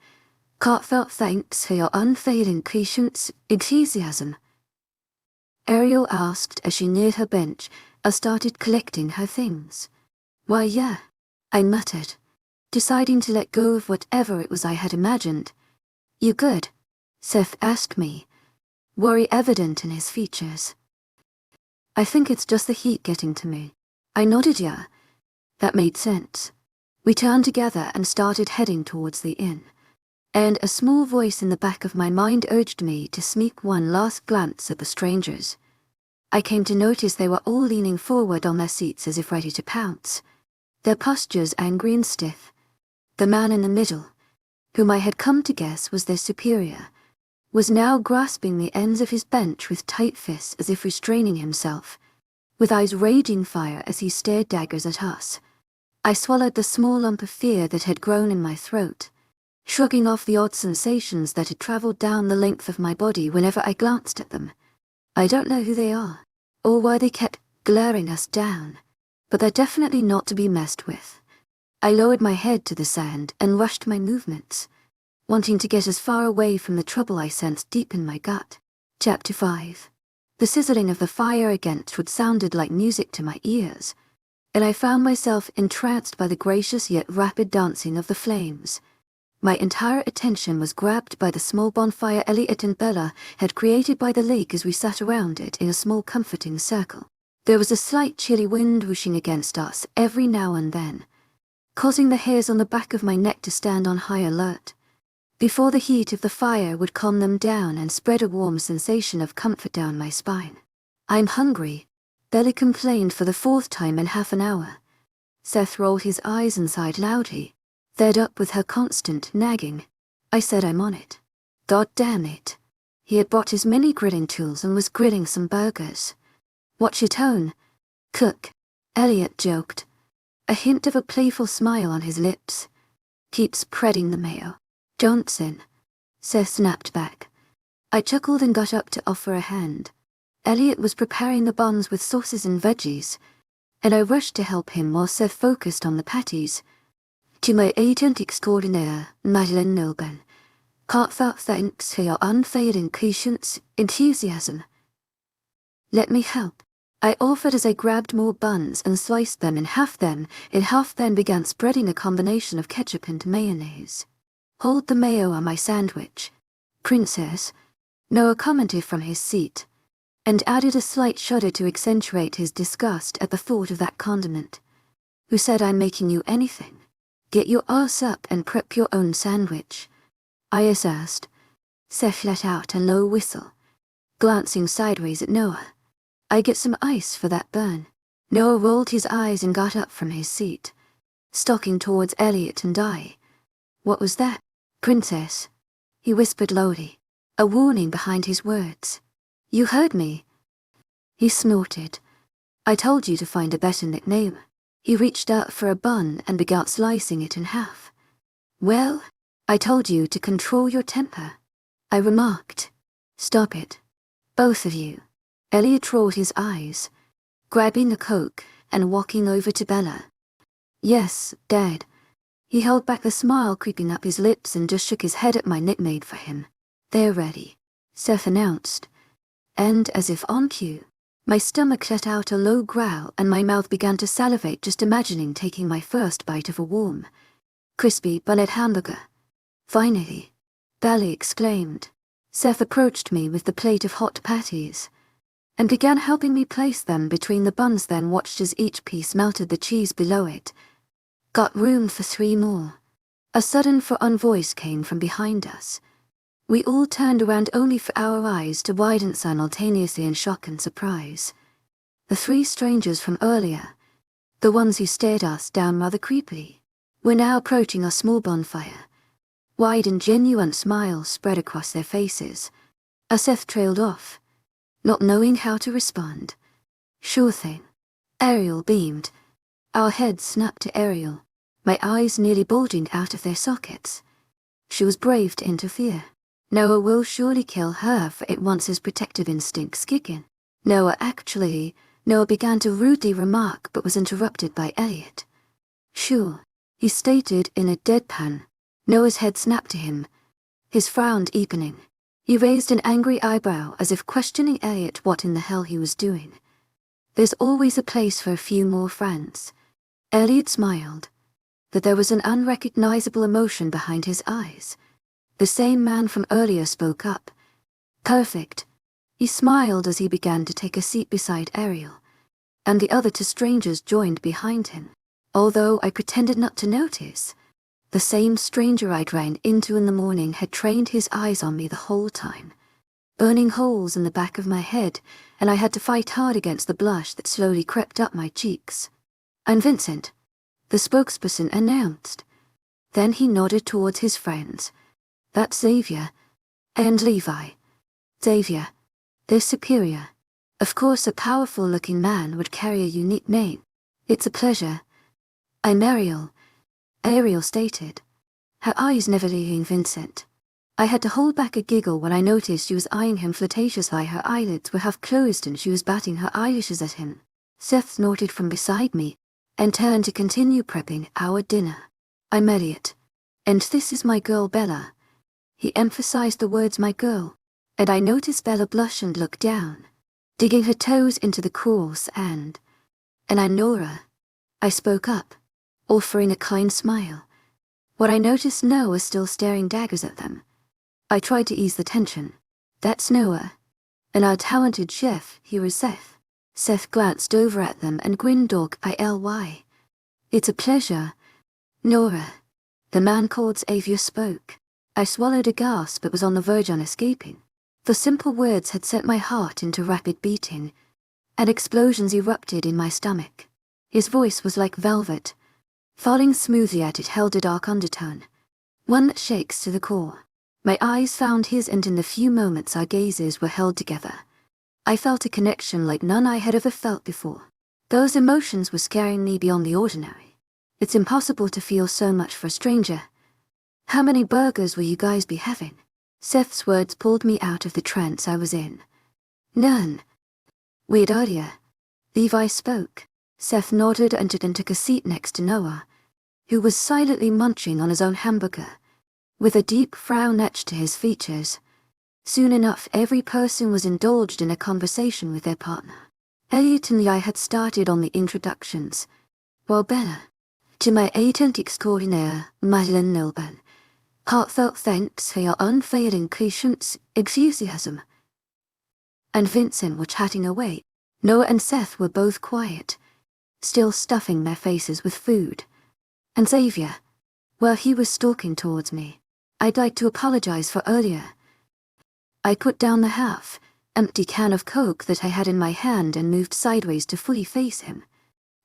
Heartfelt thanks for your unfailing patience, enthusiasm. Ariel asked as she neared her bench and started collecting her things. Why, yeah, I muttered, deciding to let go of whatever it was I had imagined. You good? Seth asked me, worry evident in his features. I think it's just the heat getting to me. I nodded yeah. That made sense. We turned together and started heading towards the inn, and a small voice in the back of my mind urged me to sneak one last glance at the strangers. I came to notice they were all leaning forward on their seats as if ready to pounce, their postures angry and stiff. The man in the middle, whom I had come to guess was their superior, was now grasping the ends of his bench with tight fists as if restraining himself. with eyes raging fire as he stared daggers at us. I swallowed the small lump of fear that had grown in my throat, shrugging off the odd sensations that had traveled down the length of my body whenever I glanced at them. I don't know who they are, or why they kept glaring us down, but they're definitely not to be messed with. I lowered my head to the sand and rushed my movements, wanting to get as far away from the trouble I sensed deep in my gut. Chapter 5. The sizzling of the fire against wood sounded like music to my ears, and I found myself entranced by the gracious yet rapid dancing of the flames. My entire attention was grabbed by the small bonfire Elliot and Bella had created by the lake as we sat around it in a small comforting circle. There was a slight chilly wind whooshing against us every now and then, causing the hairs on the back of my neck to stand on high alert, before the heat of the fire would calm them down and spread a warm sensation of comfort down my spine. "I'm hungry," Bella complained for the 4th time in half an hour. Seth rolled his eyes and sighed loudly, fed up with her constant nagging. I said I'm on it. God damn it. He had brought his mini grilling tools and was grilling some burgers. "Watch your tone, cook," Elliot joked, a hint of a playful smile on his lips. "Keep spreading the mayo." "Johnson," Seth snapped back. I chuckled and got up to offer a hand. Elliot was preparing the buns with sauces and veggies, and I rushed to help him while Seth focused on the patties. "To my agent extraordinaire, Madeleine Nilben, heartfelt thanks for your unfailing patience, enthusiasm." "Let me help," I offered as I grabbed more buns and sliced them in half, then began spreading a combination of ketchup and mayonnaise. "Hold the mayo on my sandwich, Princess," Noah commented from his seat, and added a slight shudder to accentuate his disgust at the thought of that condiment. "Who said I'm making you anything? Get your ass up and prep your own sandwich," I asked. Seth let out a low whistle, glancing sideways at Noah. "I get some ice for that burn." Noah rolled his eyes and got up from his seat, stalking towards Elliot and I. "What was that, Princess?" he whispered lowly, a warning behind his words. "You heard me." He snorted. "I told you to find a better nickname." He reached out for a bun and began slicing it in half. "Well, I told you to control your temper," I remarked. "Stop it, both of you." Elliot rolled his eyes, grabbing the Coke and walking over to Bella. "Yes, Dad." He held back the smile creeping up his lips and just shook his head at my nickname for him. "They're ready," Seth announced. And as if on cue, my stomach let out a low growl and my mouth began to salivate just imagining taking my first bite of a warm, crispy bunnet hamburger. "Finally," Bella exclaimed. Seth approached me with the plate of hot patties and began helping me place them between the buns, then watched as each piece melted the cheese below it. "Got room for 3 more. A sudden for-on voice came from behind us. We all turned around only for our eyes to widen simultaneously in shock and surprise. The 3 strangers from earlier, the ones who stared us down rather creepily, were now approaching our small bonfire. Wide and genuine smiles spread across their faces. As Seth trailed off, not knowing how to respond. "Sure thing." Ariel beamed. Our heads snapped to Ariel, my eyes nearly bulging out of their sockets. She was brave to interfere. Noah will surely kill her for it once his protective instincts kick in. Noah began to rudely remark but was interrupted by Elliot. "Sure," he stated in a deadpan. Noah's head snapped to him, his frown deepening. He raised an angry eyebrow as if questioning Elliot what in the hell he was doing. "There's always a place for a few more friends." Elliot smiled, but there was an unrecognizable emotion behind his eyes. The same man from earlier spoke up. "Perfect." He smiled as he began to take a seat beside Ariel, and the other 2 strangers joined behind him. Although I pretended not to notice, the same stranger I'd ran into in the morning had trained his eyes on me the whole time, burning holes in the back of my head, and I had to fight hard against the blush that slowly crept up my cheeks. "I'm Vincent," the spokesperson announced. Then he nodded towards his friends. "That's Xavier. And Levi." "Xavier, they're superior," Of course a powerful-looking man would carry a unique name. It's a pleasure. I'm Ariel stated, her eyes never leaving Vincent. I had to hold back a giggle when I noticed she was eyeing him flirtatiously. Her eyelids were half closed and she was batting her eyelashes at him. Seth snorted from beside me and turned to continue prepping our dinner. I'm Elliot, and this is my girl Bella. He emphasized the words my girl, and I noticed Bella blush and look down, digging her toes into the course and I'm Nora. I spoke up, offering a kind smile. What I noticed Noah was still staring daggers at them. I tried to ease the tension. That's Noah. And our talented chef, here is Seth. Seth glanced over at them and grinned dog-ily. It's a pleasure. Nora. The man called Xavier spoke. I swallowed a gasp but was on the verge on escaping. The simple words had set my heart into rapid beating, and explosions erupted in my stomach. His voice was like velvet, falling smoothly at it held a dark undertone, one that shakes to the core. My eyes found his and in the few moments our gazes were held together. I felt a connection like none I had ever felt before. Those emotions were scaring me beyond the ordinary. It's impossible to feel so much for a stranger. How many burgers will you guys be having? Seth's words pulled me out of the trance I was in. None. We'd earlier. Levi spoke. Seth nodded and took a seat next to Noah, who was silently munching on his own hamburger, with a deep frown etched to his features. Soon enough every person was indulged in a conversation with their partner. Elliot and I had started on the introductions, while Bella, to my agent extraordinaire, Madeline Nilban, heartfelt thanks for your unfailing patience, enthusiasm, and Vincent were chatting away. Noah and Seth were both quiet, still stuffing their faces with food. And Xavier, well, he was stalking towards me. I'd like to apologize for earlier. I put down the half-empty can of Coke that I had in my hand and moved sideways to fully face him,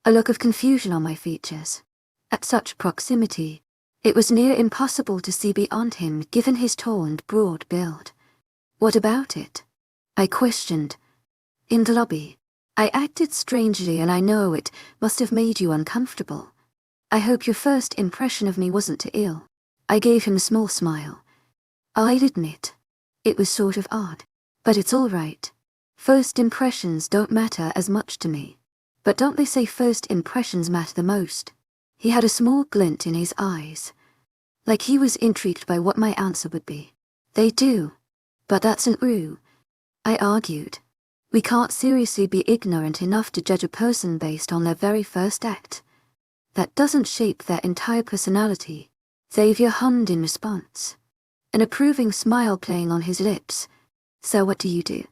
a look of confusion on my features. At such proximity, it was near impossible to see beyond him given his tall and broad build. What about it? I questioned. In the lobby, I acted strangely and I know it must have made you uncomfortable. I hope your first impression of me wasn't too ill. I gave him a small smile. I'll admit, it was sort of odd, but it's all right. First impressions don't matter as much to me. But don't they say first impressions matter the most? He had a small glint in his eyes, like he was intrigued by what my answer would be. They do, but that's not true, I argued. We can't seriously be ignorant enough to judge a person based on their very first act. That doesn't shape their entire personality. Xavier hummed in response, an approving smile playing on his lips. So what do you do?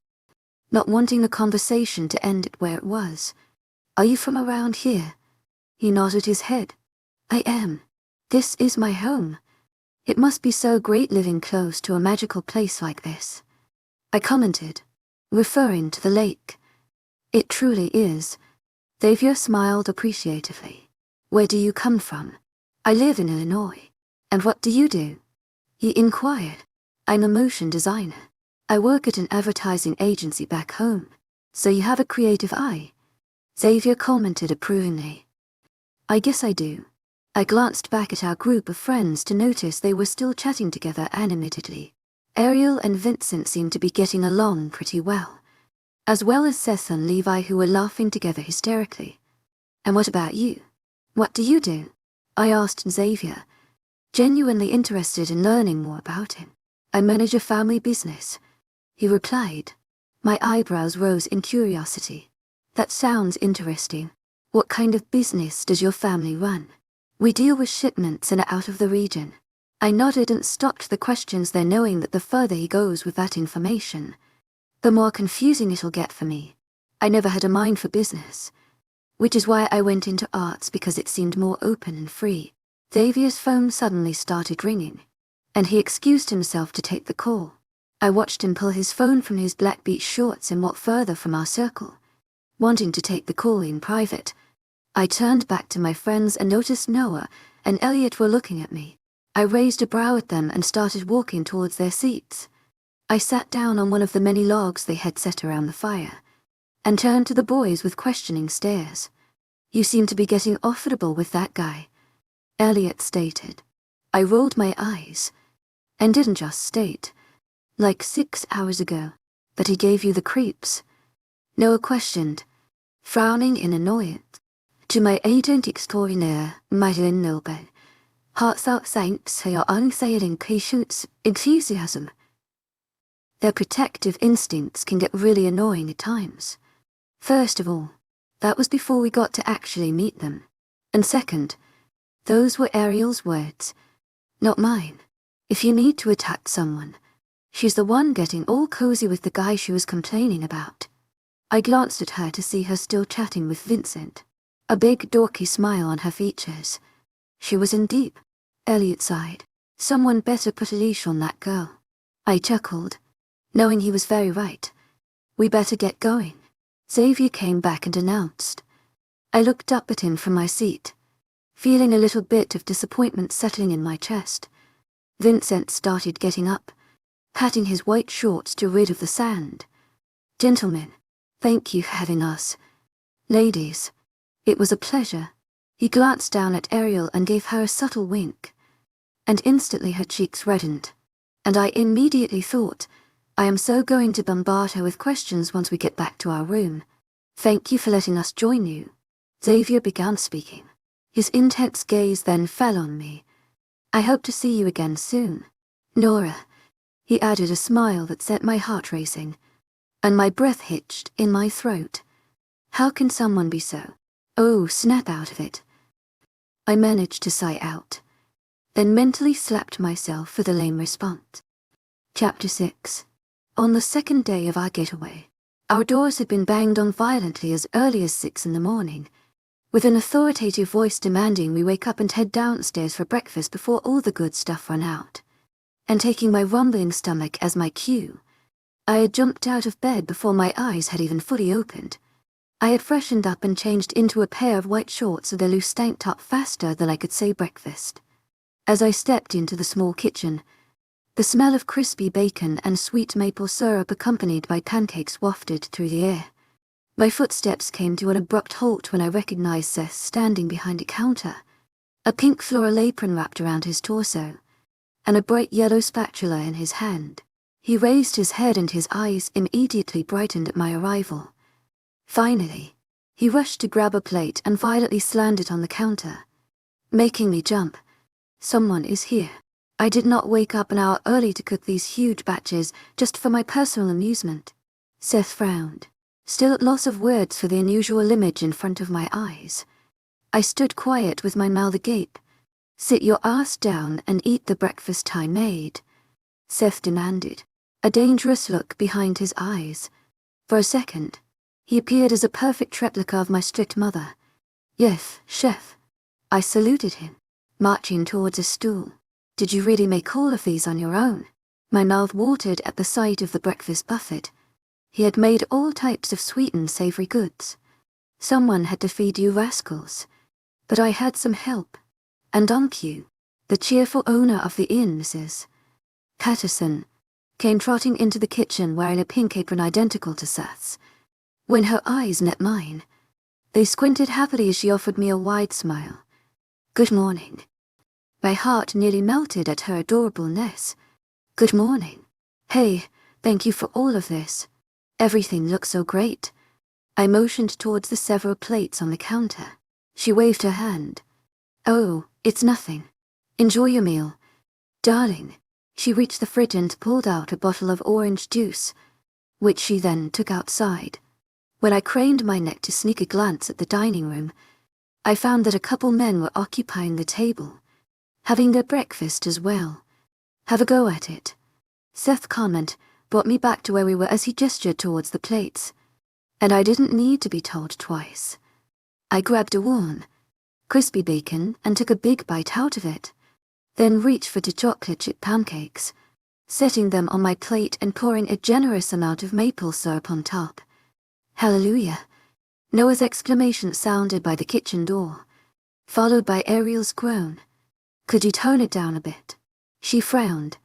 Not wanting the conversation to end it where it was. Are you from around here? He nodded his head. I am. This is my home. It must be so great living close to a magical place like this, I commented, referring to the lake. It truly is. Xavier smiled appreciatively. Where do you come from? I live in Illinois. And what do you do? He inquired. I'm a motion designer. I work at an advertising agency back home. So you have a creative eye? Xavier commented approvingly. I guess I do. I glanced back at our group of friends to notice they were still chatting together animatedly. Ariel and Vincent seemed to be getting along pretty well as Seth and Levi, who were laughing together hysterically. And what about you? What do you do? I asked Xavier, genuinely interested in learning more about him. I manage a family business, he replied. My eyebrows rose in curiosity. That sounds interesting. What kind of business does your family run? We deal with shipments and are out of the region. I nodded and stopped the questions there, knowing that the further he goes with that information, the more confusing it'll get for me. I never had a mind for business, which is why I went into arts, because it seemed more open and free. Xavier's phone suddenly started ringing, and he excused himself to take the call. I watched him pull his phone from his black beach shorts and walk further from our circle, wanting to take the call in private. I turned back to my friends and noticed Noah and Elliot were looking at me. I raised a brow at them and started walking towards their seats. I sat down on one of the many logs they had set around the fire, and turned to the boys with questioning stares. "You seem to be getting affable with that guy," Elliot stated. I rolled my eyes, and didn't just state, "Like 6 hours ago, that he gave you the creeps?" Noah questioned, frowning in annoyance. "To my agent extraordinaire, Madeline Nilben, heartfelt thanks for your unfailing patience, enthusiasm." Their protective instincts can get really annoying at times. First of all, that was before we got to actually meet them. And second, those were Ariel's words, not mine. If you need to attack someone, she's the one getting all cozy with the guy she was complaining about. I glanced at her to see her still chatting with Vincent, a big dorky smile on her features. She was in deep. Elliot sighed. Someone better put a leash on that girl. I chuckled, knowing he was very right. We better get going. Xavier came back and announced. I looked up at him from my seat, feeling a little bit of disappointment settling in my chest. Vincent started getting up, patting his white shorts to rid of the sand. "Gentlemen, thank you for having us. Ladies, it was a pleasure." He glanced down at Ariel and gave her a subtle wink, and instantly her cheeks reddened, and I immediately thought, I am so going to bombard her with questions once we get back to our room. "Thank you for letting us join you." Xavier began speaking. His intense gaze then fell on me. "I hope to see you again soon, Nora." He added a smile that set my heart racing, and my breath hitched in my throat. How can someone be so, snap out of it? I managed to sigh out, then mentally slapped myself for the lame response. Chapter 6. On the second day of our getaway, our doors had been banged on violently as early as 6 in the morning, with an authoritative voice demanding we wake up and head downstairs for breakfast before all the good stuff run out. And taking my rumbling stomach as my cue, I had jumped out of bed before my eyes had even fully opened. I had freshened up and changed into a pair of white shorts and a loose tank top faster than I could say breakfast. As I stepped into the small kitchen, the smell of crispy bacon and sweet maple syrup accompanied by pancakes wafted through the air. My footsteps came to an abrupt halt when I recognized Seth standing behind a counter, a pink floral apron wrapped around his torso, and a bright yellow spatula in his hand. He raised his head and his eyes immediately brightened at my arrival. Finally, he rushed to grab a plate and violently slammed it on the counter, making me jump. "Someone is here." I did not wake up an hour early to cook these huge batches just for my personal amusement. Seth frowned, still at loss of words for the unusual image in front of my eyes. I stood quiet with my mouth agape. "Sit your ass down and eat the breakfast I made," Seth demanded, a dangerous look behind his eyes. For a second, he appeared as a perfect replica of my strict mother. "Yes, chef." I saluted him, marching towards a stool. "Did you really make all of these on your own?" My mouth watered at the sight of the breakfast buffet. He had made all types of sweet and savory goods. Someone had to feed you rascals. But I had some help. And Uncle, the cheerful owner of the inn, Mrs. Patterson, came trotting into the kitchen wearing a pink apron identical to Seth's. When her eyes met mine, they squinted happily as she offered me a wide smile. "Good morning." My heart nearly melted at her adorableness. "Good morning." "Hey, thank you for all of this. Everything looks so great." I motioned towards the several plates on the counter. She waved her hand. "Oh, it's nothing. Enjoy your meal, darling." She reached the fridge and pulled out a bottle of orange juice, which she then took outside. When I craned my neck to sneak a glance at the dining room, I found that a couple men were occupying the table, having their breakfast as well. "Have a go at it." Seth's comment brought me back to where we were as he gestured towards the plates, and I didn't need to be told twice. I grabbed a warm, crispy bacon and took a big bite out of it, then reached for the chocolate chip pancakes, setting them on my plate and pouring a generous amount of maple syrup on top. "Hallelujah!" Noah's exclamation sounded by the kitchen door, followed by Ariel's groan. "Could you tone it down a bit?" She frowned,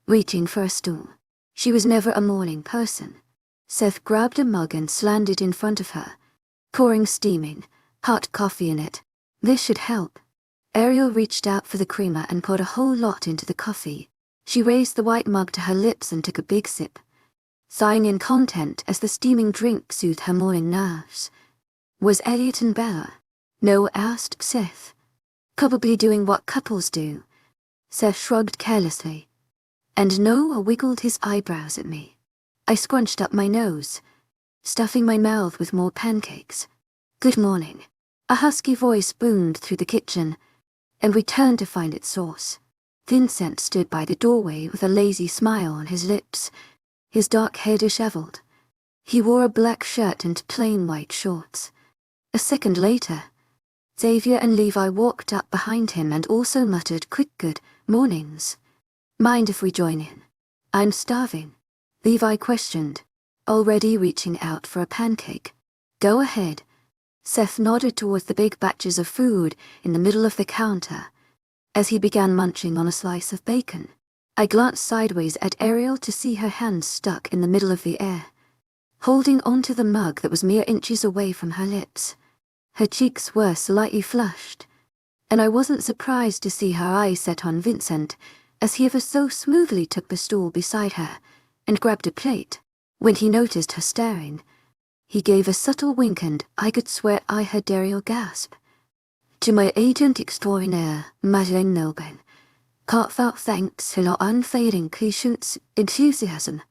reaching for a stool. She was never a morning person, Seth grabbed a mug and slammed it in front of her, pouring steaming, hot coffee in it. This should help. Ariel reached out for the creamer and poured a whole lot into the coffee. She raised the white mug to her lips and took a big sip, sighing in content as the steaming drink soothed her morning nerves. Was Elliot and Bella? No, asked Seth. Probably doing what couples do. Seth shrugged carelessly, and Noah wiggled his eyebrows at me. I scrunched up my nose, stuffing my mouth with more pancakes. Good morning. A husky voice boomed through the kitchen, and we turned to find its source. Vincent stood by the doorway with a lazy smile on his lips, his dark hair disheveled. He wore a black shirt and plain white shorts. A second later, Xavier and Levi walked up behind him and also muttered quick good mornings. Mind if we join in? I'm starving, Levi questioned, already reaching out for a pancake. Go ahead. Seth nodded towards the big batches of food in the middle of the counter as he began munching on a slice of bacon. I glanced sideways at Ariel to see her hands stuck in the middle of the air, holding onto the mug that was mere inches away from her lips. Her cheeks were slightly flushed, and I wasn't surprised to see her eyes set on Vincent as he ever so smoothly took the stool beside her and grabbed a plate. When he noticed her staring, he gave a subtle wink and I could swear I heard Ariel gasp. To my agent extraordinaire, Madeleine Nobel, heartfelt thanks for your unfailing patience, enthusiasm.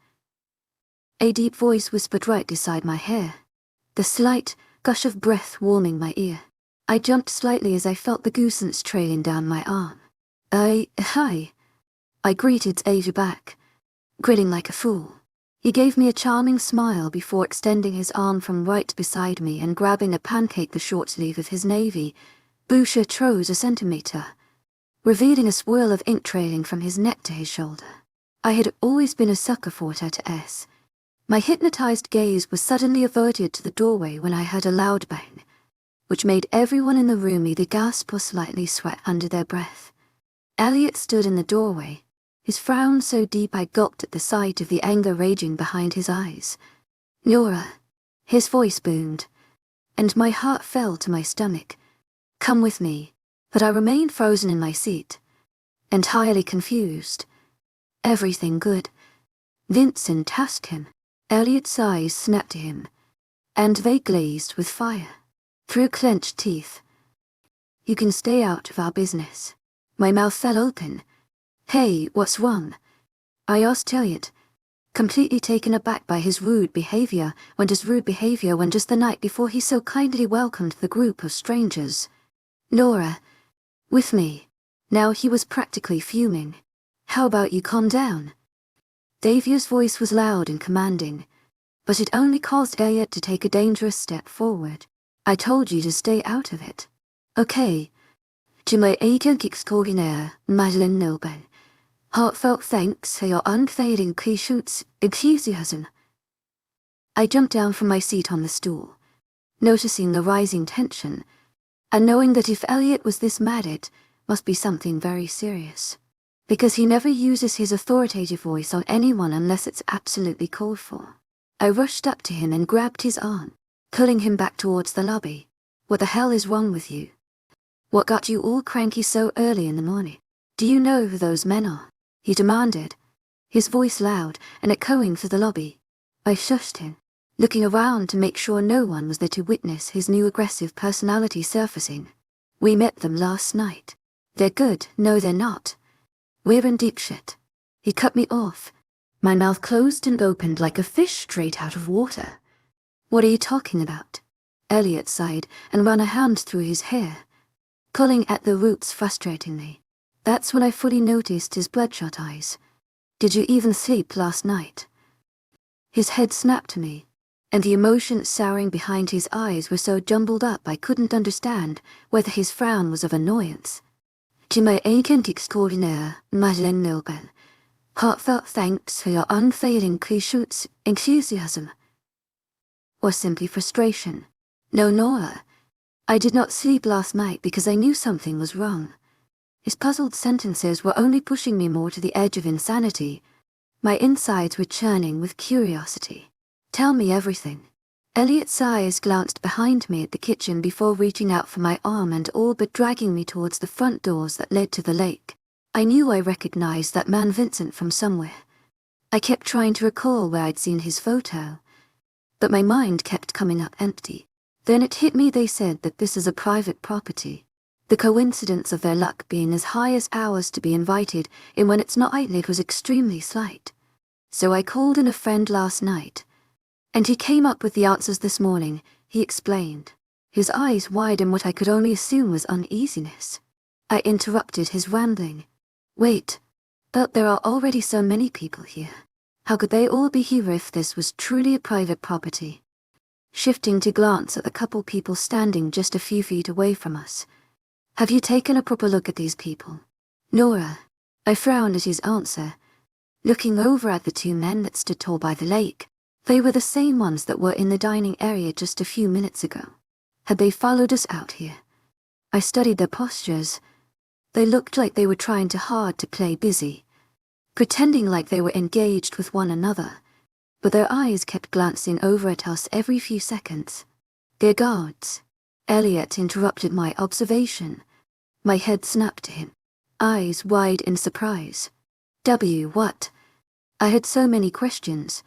A deep voice whispered right beside my hair, the slight gush of breath warming my ear. I jumped slightly as I felt the goosebumps trailing down my arm. Hi. I greeted Asia back, grinning like a fool. He gave me a charming smile before extending his arm from right beside me and grabbing a pancake the short sleeve of his navy blue shirt rose a centimeter, revealing a swirl of ink trailing from his neck to his shoulder. I had always been a sucker for S. My hypnotized gaze was suddenly averted to the doorway when I heard a loud bang, which made everyone in the room either gasp or slightly sweat under their breath. Elliot stood in the doorway, his frown so deep I gulped at the sight of the anger raging behind his eyes. Nora, his voice boomed, and my heart fell to my stomach. Come with me. But I remained frozen in my seat, entirely confused. Everything good? Vincent asked him. Elliot's eyes snapped to him, and they glazed with fire. Through clenched teeth. You can stay out of our business. My mouth fell open. Hey, what's wrong? I asked Elliot, completely taken aback by his rude behavior when just the night before he so kindly welcomed the group of strangers. Nora, with me. Now he was practically fuming. How about you calm down? Davier's voice was loud and commanding, but it only caused Elliot to take a dangerous step forward. I told you to stay out of it. Okay. To my agent extraordinaire, Madeleine Nobel, heartfelt thanks for your unfailing patience, enthusiasm. I jumped down from my seat on the stool, noticing the rising tension, and knowing that if Elliot was this mad, it must be something very serious, because he never uses his authoritative voice on anyone unless it's absolutely called for. I rushed up to him and grabbed his arm, pulling him back towards the lobby. What the hell is wrong with you? What got you all cranky so early in the morning? Do you know who those men are? He demanded, his voice loud and echoing through the lobby. I shushed him, looking around to make sure no one was there to witness his new aggressive personality surfacing. We met them last night. They're good. No, they're not. We're in deep shit. He cut me off. My mouth closed and opened like a fish straight out of water. What are you talking about? Elliot sighed and ran a hand through his hair, pulling at the roots frustratingly. That's when I fully noticed his bloodshot eyes. Did you even sleep last night? His head snapped to me, and the emotions souring behind his eyes were so jumbled up I couldn't understand whether his frown was of annoyance. To my agent extraordinaire, Madeleine Nobel, heartfelt thanks for your unfailing patience, enthusiasm. Or simply frustration. No, Nora. I did not sleep last night because I knew something was wrong. His puzzled sentences were only pushing me more to the edge of insanity. My insides were churning with curiosity. Tell me everything. Elliot's eyes glanced behind me at the kitchen before reaching out for my arm and all but dragging me towards the front doors that led to the lake. I knew I recognized that man Vincent from somewhere. I kept trying to recall where I'd seen his photo, but my mind kept coming up empty. Then it hit me they said that this is a private property. The coincidence of their luck being as high as ours to be invited in when it's not it was extremely slight. So I called in a friend last night, and he came up with the answers this morning, he explained, his eyes wide in what I could only assume was uneasiness. I interrupted his rambling. Wait, but there are already so many people here. How could they all be here if this was truly a private property? Shifting to glance at the couple people standing just a few feet away from us. Have you taken a proper look at these people? Nora. I frowned at his answer, looking over at the two men that stood tall by the lake. They were the same ones that were in the dining area just a few minutes ago. Had they followed us out here? I studied their postures. They looked like they were trying too hard to play busy, pretending like they were engaged with one another, but their eyes kept glancing over at us every few seconds. Dear gods. Elliot interrupted my observation. My head snapped to him, eyes wide in surprise. What? I had so many questions.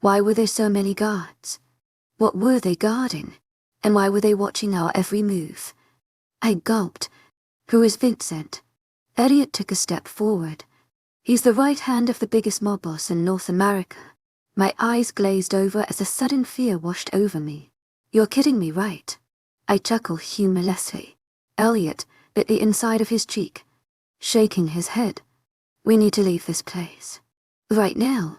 Why were there so many guards? What were they guarding? And why were they watching our every move? I gulped. Who is Vincent? Elliot took a step forward. He's the right hand of the biggest mob boss in North America. My eyes glazed over as a sudden fear washed over me. You're kidding me, right? I chuckled humorlessly. Elliot bit the inside of his cheek, shaking his head. We need to leave this place. Right now.